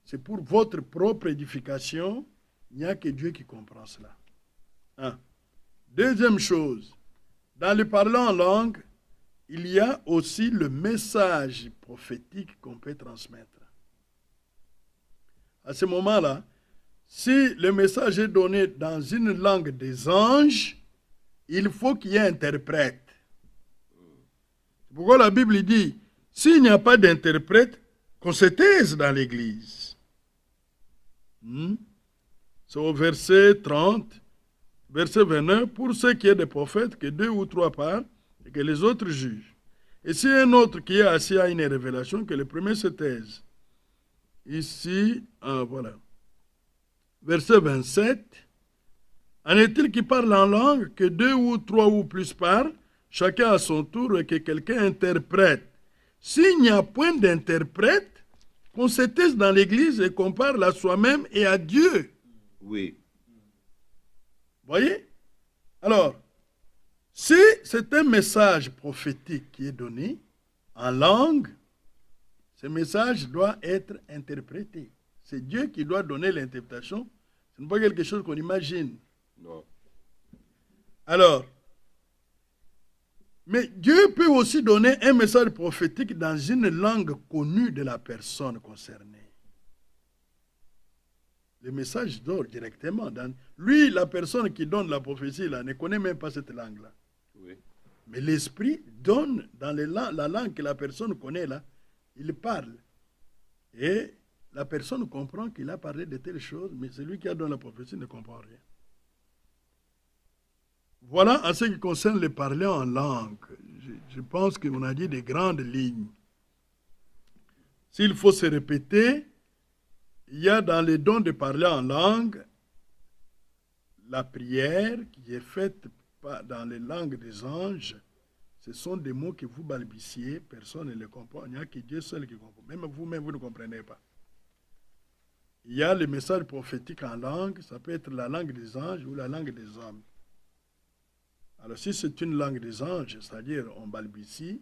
c'est pour votre propre édification. Il n'y a que Dieu qui comprend cela. Deuxième chose, dans le parler en langue, il y a aussi le message prophétique qu'on peut transmettre. À ce moment-là, si le message est donné dans une langue des anges, il faut qu'il y ait un interprète. C'est pourquoi la Bible dit, s'il n'y a pas d'interprète, qu'on se taise dans l'église. C'est au verset 30, verset 29, pour ce qui est des prophètes, que 2 ou 3 parlent, et que les autres jugent. Et si un autre qui est assis à une révélation, que le premier se taise. Ici, voilà. Verset 27. En est-il qui parle en langue, que 2 ou 3 ou plus parlent, chacun à son tour, et que quelqu'un interprète. S'il n'y a point d'interprète, qu'on se taise dans l'église et qu'on parle à soi-même et à Dieu. Oui. Voyez? Alors, si c'est un message prophétique qui est donné en langue, ce message doit être interprété. C'est Dieu qui doit donner l'interprétation. Ce n'est pas quelque chose qu'on imagine. Non. Alors, mais Dieu peut aussi donner un message prophétique dans une langue connue de la personne concernée. Le message dort directement. Lui, la personne qui donne la prophétie, là, ne connaît même pas cette langue-là. Oui. Mais l'Esprit donne dans la langue que la personne connaît, là, il parle. Et la personne comprend qu'il a parlé de telles choses, mais celui qui a donné la prophétie ne comprend rien. Voilà en ce qui concerne le parler en langue. Je pense qu'on a dit des grandes lignes. S'il faut se répéter, il y a dans les dons de parler en langue la prière qui est faite dans les langues des anges, ce sont des mots que vous balbutiez, personne ne les comprend. Il n'y a que Dieu seul qui comprend. Même vous-même, vous ne comprenez pas. Il y a le message prophétique en langue, ça peut être la langue des anges ou la langue des hommes. Alors si c'est une langue des anges, c'est-à-dire on balbutie,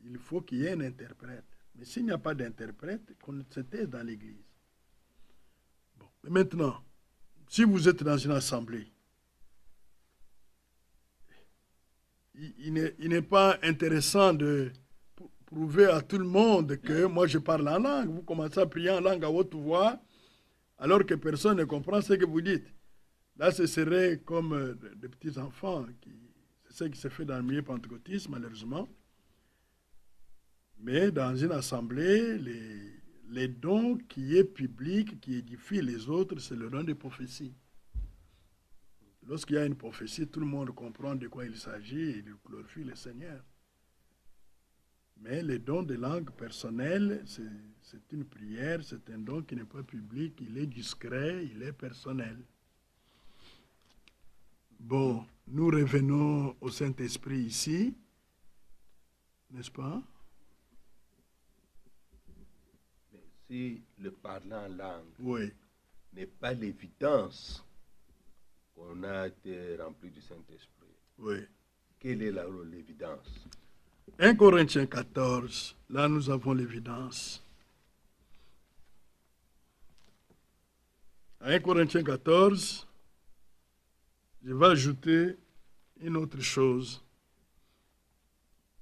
il faut qu'il y ait un interprète. Mais s'il n'y a pas d'interprète, qu'on se taise dans l'église. Bon. Et maintenant, si vous êtes dans une assemblée, il n'est pas intéressant de prouver à tout le monde que moi je parle en langue. Vous commencez à prier en langue à haute voix, alors que personne ne comprend ce que vous dites. Là, ce serait comme des petits enfants. C'est ce qui se fait dans le milieu pentecôtiste, malheureusement. Mais dans une assemblée, les dons qui est public, qui édifient les autres, c'est le don de prophétie. Lorsqu'il y a une prophétie, tout le monde comprend de quoi il s'agit et il glorifie le Seigneur. Mais les dons de langue personnelle, c'est une prière, c'est un don qui n'est pas public, il est discret, il est personnel. Bon, nous revenons au Saint-Esprit ici, n'est-ce pas? Mais si le parlant en langue Oui. n'est pas l'évidence qu'on a été rempli du Saint-Esprit, Oui. quelle est l'évidence? 1 Corinthiens 14, là nous avons l'évidence. 1 Corinthiens 14, je vais ajouter une autre chose.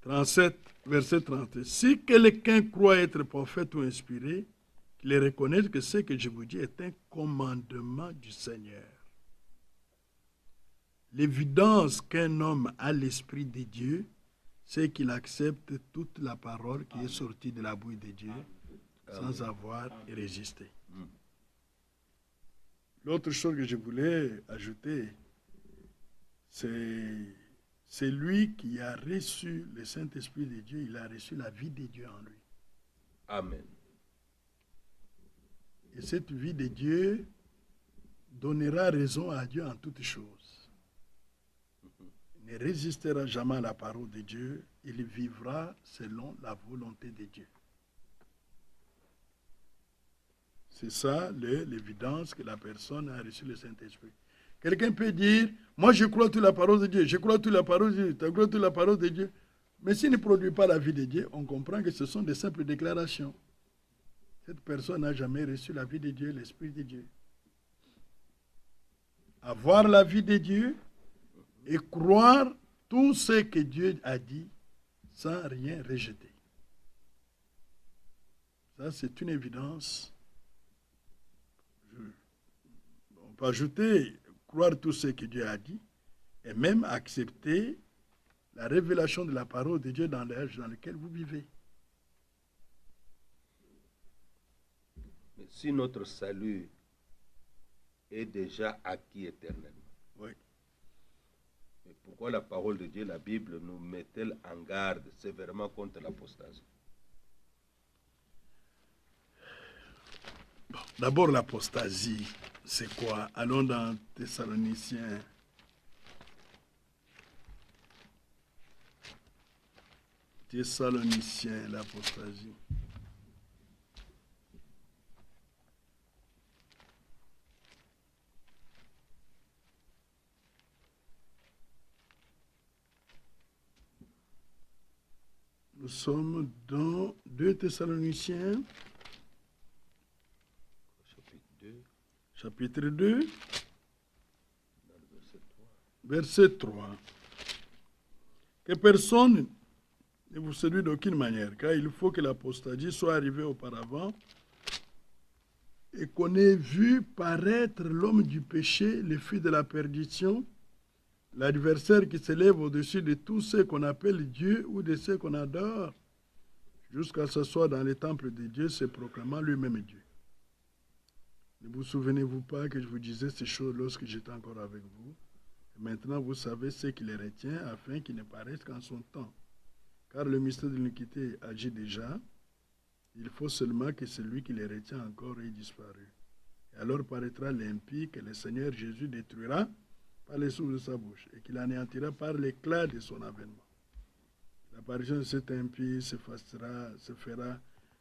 37, verset 30. Si quelqu'un croit être prophète ou inspiré, qu'il reconnaisse que ce que je vous dis est un commandement du Seigneur. L'évidence qu'un homme a l'Esprit de Dieu, c'est qu'il accepte toute la parole qui est sortie de la bouche de Dieu sans avoir résisté. L'autre chose que je voulais ajouter, c'est lui qui a reçu le Saint-Esprit de Dieu, il a reçu la vie de Dieu en lui. Amen. Et cette vie de Dieu donnera raison à Dieu en toutes choses. Il ne résistera jamais à la parole de Dieu, il vivra selon la volonté de Dieu. C'est ça l'évidence que la personne a reçu le Saint-Esprit. Quelqu'un peut dire, moi je crois toute la parole de Dieu, je crois toute la parole de Dieu, je crois toute la parole de Dieu. Mais s'il ne produit pas la vie de Dieu, on comprend que ce sont des simples déclarations. Cette personne n'a jamais reçu la vie de Dieu, l'Esprit de Dieu. Avoir la vie de Dieu et croire tout ce que Dieu a dit sans rien rejeter. Ça, c'est une évidence. On peut ajouter, croire tout ce que Dieu a dit et même accepter la révélation de la parole de Dieu dans l'âge dans lequel vous vivez. Mais si notre salut est déjà acquis éternellement, Oui. mais pourquoi la parole de Dieu, la Bible, nous met-elle en garde sévèrement contre l'apostasie? Bon, d'abord, l'apostasie, c'est quoi? Allons dans Thessaloniciens. Thessaloniciens, l'apostasie. Nous sommes dans 2 Thessaloniciens, chapitre 2, verset 3. Que personne ne vous séduise d'aucune manière, car il faut que l'apostasie soit arrivée auparavant et qu'on ait vu paraître l'homme du péché, le fils de la perdition, l'adversaire qui s'élève au-dessus de tout ce qu'on appelle Dieu ou de ce qu'on adore, jusqu'à s'asseoir dans les temples de Dieu, se proclamant lui-même Dieu. Ne vous souvenez-vous pas que je vous disais ces choses lorsque j'étais encore avec vous? Et maintenant, vous savez ce qui les retient, afin qu'ils ne paraissent qu'en son temps. Car le mystère de l'iniquité agit déjà. Il faut seulement que celui qui les retient encore ait disparu. Et alors paraîtra l'impie que le Seigneur Jésus détruira par les souffles de sa bouche et qu'il anéantira par l'éclat de son avènement. L'apparition de cet impie se fera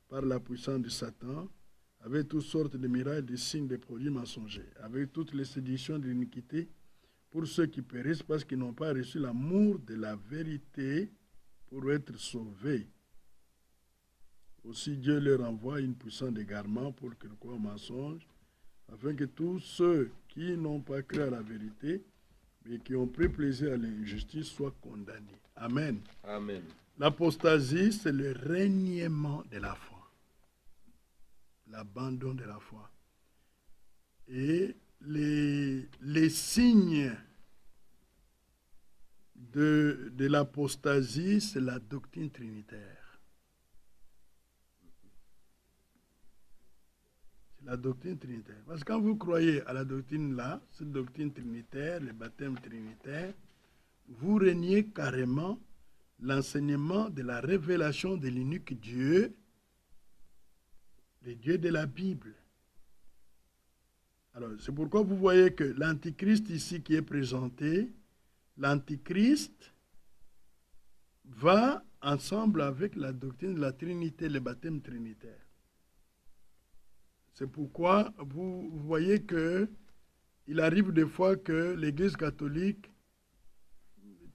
par la puissance de Satan, avec toutes sortes de miracles, de signes, de produits mensongers, avec toutes les séductions de l'iniquité, pour ceux qui périssent parce qu'ils n'ont pas reçu l'amour de la vérité pour être sauvés. Aussi Dieu leur envoie une puissance d'égarement pour qu'ils croient au mensonge, afin que tous ceux qui n'ont pas cru à la vérité, mais qui ont pris plaisir à l'injustice, soient condamnés. Amen. Amen. L'apostasie, c'est le reniement de la foi. L'abandon de la foi. Et les signes de l'apostasie, c'est la doctrine trinitaire. C'est la doctrine trinitaire. Parce que quand vous croyez à la doctrine là, cette doctrine trinitaire, le baptême trinitaire, vous reniez carrément l'enseignement de la révélation de l'unique Dieu, le Dieu de la Bible. Alors, c'est pourquoi vous voyez que l'Antichrist ici qui est présenté, l'Antichrist va ensemble avec la doctrine de la Trinité, le baptême trinitaire. C'est pourquoi vous voyez que il arrive des fois que l'Église catholique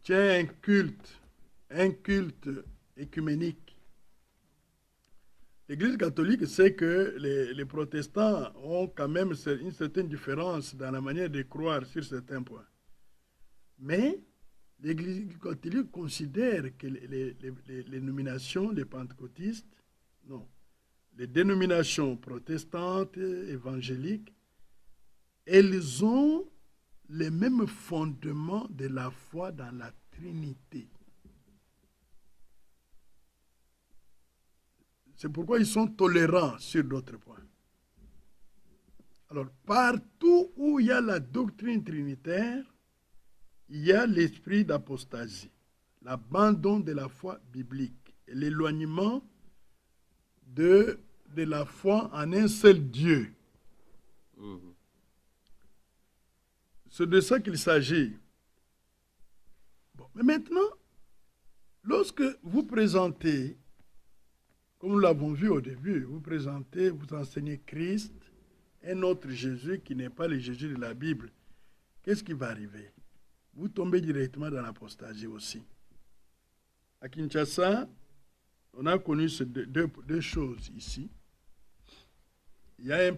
tient un culte écuménique. L'Église catholique sait que les protestants ont quand même une certaine différence dans la manière de croire sur certains points. Mais l'Église catholique considère que les nominations des pentecôtistes, non, les dénominations protestantes, évangéliques, elles ont les mêmes fondements de la foi dans la Trinité. C'est pourquoi ils sont tolérants sur d'autres points. Alors, partout où il y a la doctrine trinitaire, il y a l'esprit d'apostasie, l'abandon de la foi biblique et l'éloignement de la foi en un seul Dieu. C'est de ça qu'il s'agit. Bon, mais maintenant, lorsque vous présentez, comme nous l'avons vu au début, vous enseignez Christ, un autre Jésus qui n'est pas le Jésus de la Bible, qu'est-ce qui va arriver? Vous tombez directement dans l'apostasie aussi. À Kinshasa, on a connu ces deux choses ici. Il y a un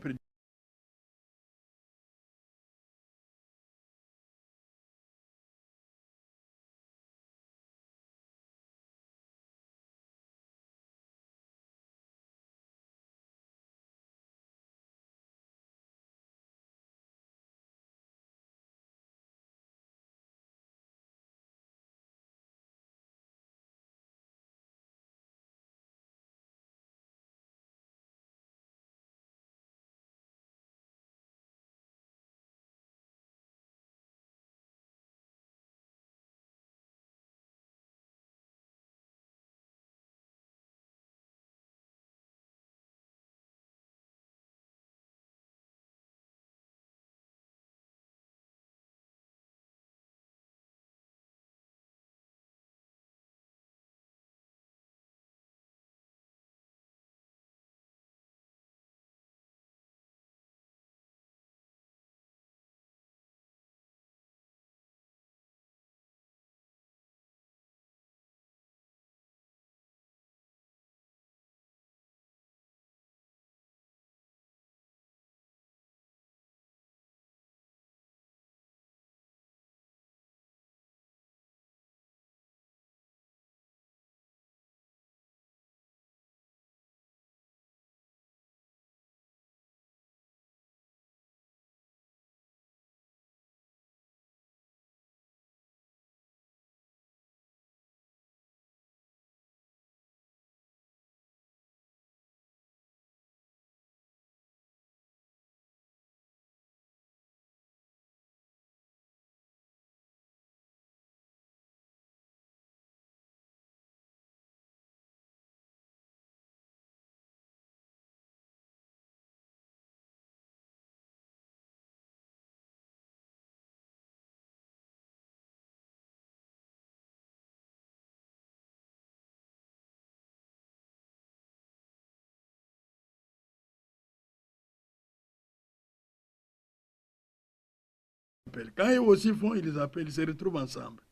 appellent. Quand eux aussi font, ils les appellent, ils se retrouvent ensemble.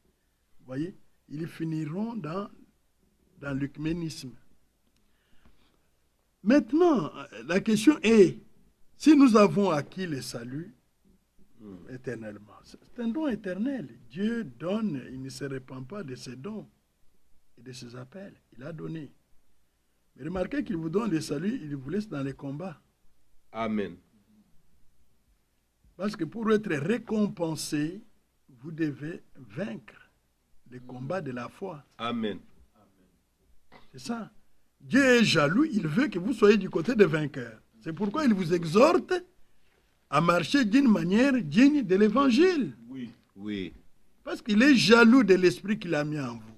Vous voyez, ils finiront dans l'œcuménisme. Maintenant, la question est, si nous avons acquis le salut éternellement, c'est un don éternel. Dieu donne, il ne se répand pas de ses dons et de ses appels. Il a donné. Mais remarquez qu'il vous donne le salut, il vous laisse dans les combats. Amen. Parce que pour être récompensé, vous devez vaincre les combats de la foi. Amen. C'est ça. Dieu est jaloux, il veut que vous soyez du côté des vainqueurs. C'est pourquoi il vous exhorte à marcher d'une manière digne de l'évangile. Oui. Oui. Parce qu'il est jaloux de l'esprit qu'il a mis en vous.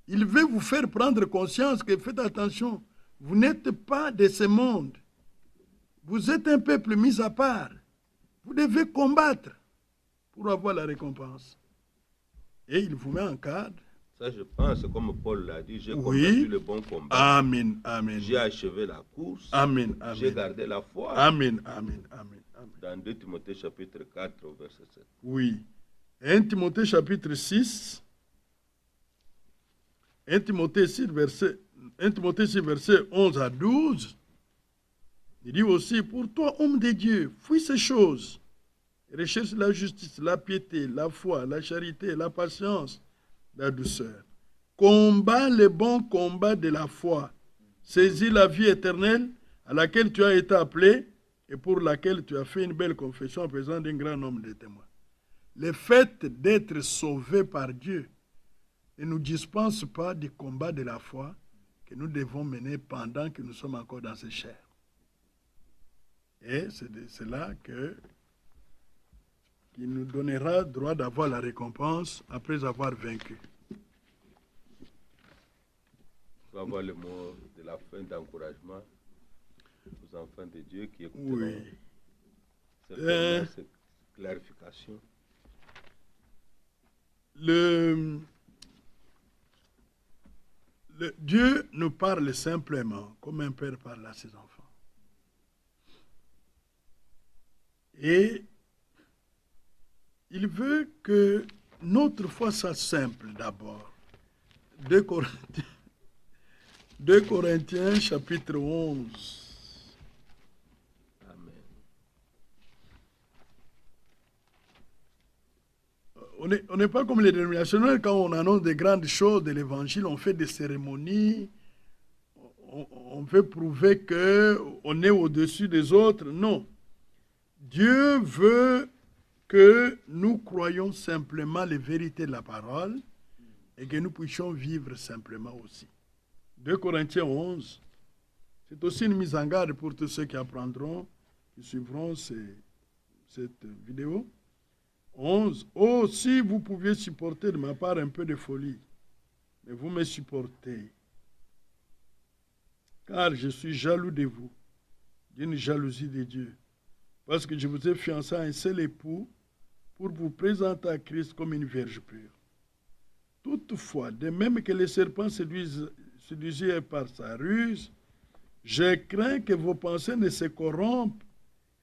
Il veut vous faire prendre conscience que, faites attention, vous n'êtes pas de ce monde. Vous êtes un peuple mis à part. Vous devez combattre pour avoir la récompense. Et il vous met en cadre. Ça, je pense, comme Paul l'a dit, j'ai combattu le bon combat. Amen, amen. J'ai achevé la course. Amen, amen. J'ai gardé la foi. Amen, amen, amen, amen. Dans 2 Timothée chapitre 4, verset 7. Oui. 1 Timothée chapitre 6. 1 Timothée 6, verset 11 à 12. Il dit aussi, pour toi, homme de Dieu, fuis ces choses. Recherche la justice, la piété, la foi, la charité, la patience, la douceur. Combat le bon combat de la foi. Saisis la vie éternelle à laquelle tu as été appelé et pour laquelle tu as fait une belle confession en présence d'un grand nombre de témoins. Le fait d'être sauvé par Dieu ne nous dispense pas du combat de la foi que nous devons mener pendant que nous sommes encore dans ces chairs. Et c'est de cela qu'il nous donnera droit d'avoir la récompense après avoir vaincu. On va voir le mot de la fin d'encouragement aux enfants de Dieu qui écouteront cette clarification. Dieu nous parle simplement comme un père parle à ses enfants. Et il veut que notre foi soit simple d'abord. 2 Corinthiens chapitre 11. Amen. On n'est pas comme les dénominationnels, quand on annonce des grandes choses de l'évangile, on fait des cérémonies, on veut prouver qu'on est au-dessus des autres. Non. Dieu veut que nous croyions simplement les vérités de la parole et que nous puissions vivre simplement aussi. 2 Corinthiens 11, c'est aussi une mise en garde pour tous ceux qui apprendront, qui suivront cette vidéo. 11. Oh, si vous pouviez supporter de ma part un peu de folie, mais vous me supportez, car je suis jaloux de vous, d'une jalousie de Dieu, parce que je vous ai fiancé à un seul époux pour vous présenter à Christ comme une vierge pure. Toutefois, de même que les serpents séduisirent par sa ruse, je crains que vos pensées ne se corrompent,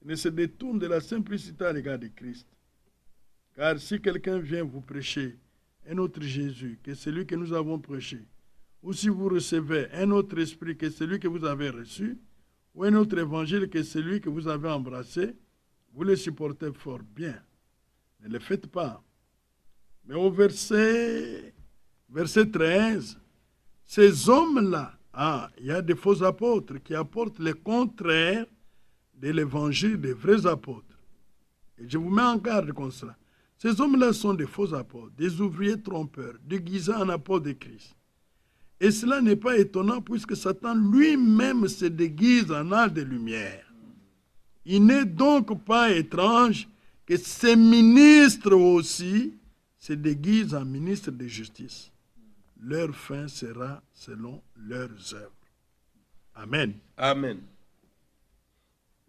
ne se détournent de la simplicité à l'égard de Christ. Car si quelqu'un vient vous prêcher un autre Jésus que celui que nous avons prêché, ou si vous recevez un autre esprit que celui que vous avez reçu, ou un autre évangile que celui que vous avez embrassé, vous le supportez fort bien. Ne le faites pas. Mais au verset 13, ces hommes-là, il y a des faux apôtres qui apportent le contraire de l'évangile des vrais apôtres. Et je vous mets en garde contre cela. Ces hommes-là sont des faux apôtres, des ouvriers trompeurs, déguisés en apôtres de Christ. Et cela n'est pas étonnant puisque Satan lui-même se déguise en âge de lumière. Il n'est donc pas étrange que ces ministres aussi se déguisent en ministres de justice. Leur fin sera selon leurs œuvres. Amen. Amen.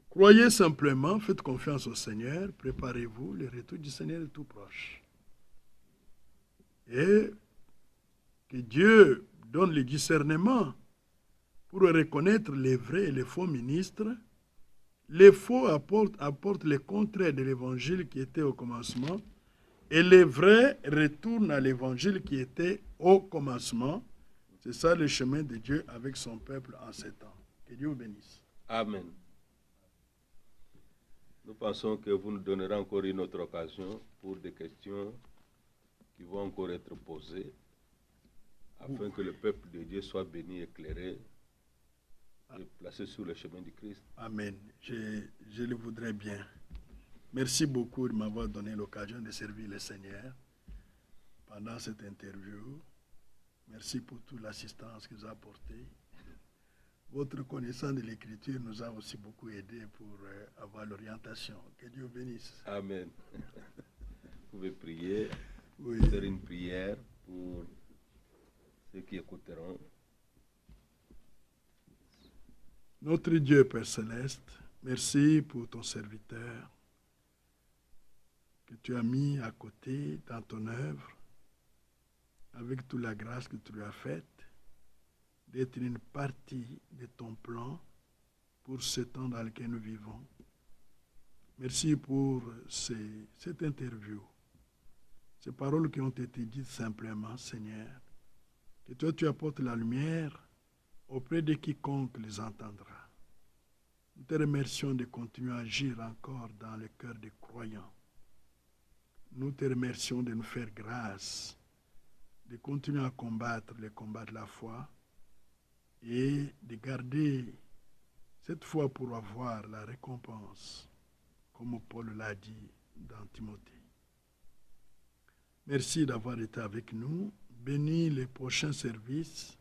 Croyez simplement, faites confiance au Seigneur, préparez-vous, le retour du Seigneur est tout proche. Et que Dieu donne le discernement pour reconnaître les vrais et les faux ministres, les faux apportent les contraires de l'évangile qui était au commencement, et les vrais retournent à l'évangile qui était au commencement. C'est ça le chemin de Dieu avec son peuple en ces temps. Que Dieu vous bénisse. Amen. Nous pensons que vous nous donnerez encore une autre occasion pour des questions qui vont encore être posées, afin que le peuple de Dieu soit béni, éclairé et placé sur le chemin du Christ. Amen. Je le voudrais bien. Merci beaucoup de m'avoir donné l'occasion de servir le Seigneur pendant cette interview. Merci pour toute l'assistance que vous avez apportée. Votre connaissance de l'Écriture nous a aussi beaucoup aidé pour avoir l'orientation. Que Dieu vous bénisse. Amen. Vous pouvez prier, Oui. faire une prière pour ceux qui écouteront. Notre Dieu, Père Céleste, merci pour ton serviteur que tu as mis à côté dans ton œuvre, avec toute la grâce que tu lui as faite, d'être une partie de ton plan pour ce temps dans lequel nous vivons. Merci pour cette interview, ces paroles qui ont été dites simplement, Seigneur, que toi tu apportes la lumière auprès de quiconque les entendra. Nous te remercions de continuer à agir encore dans le cœur des croyants. Nous te remercions de nous faire grâce, de continuer à combattre les combats de la foi et de garder cette foi pour avoir la récompense, comme Paul l'a dit dans Timothée. Merci d'avoir été avec nous. Bénis les prochains services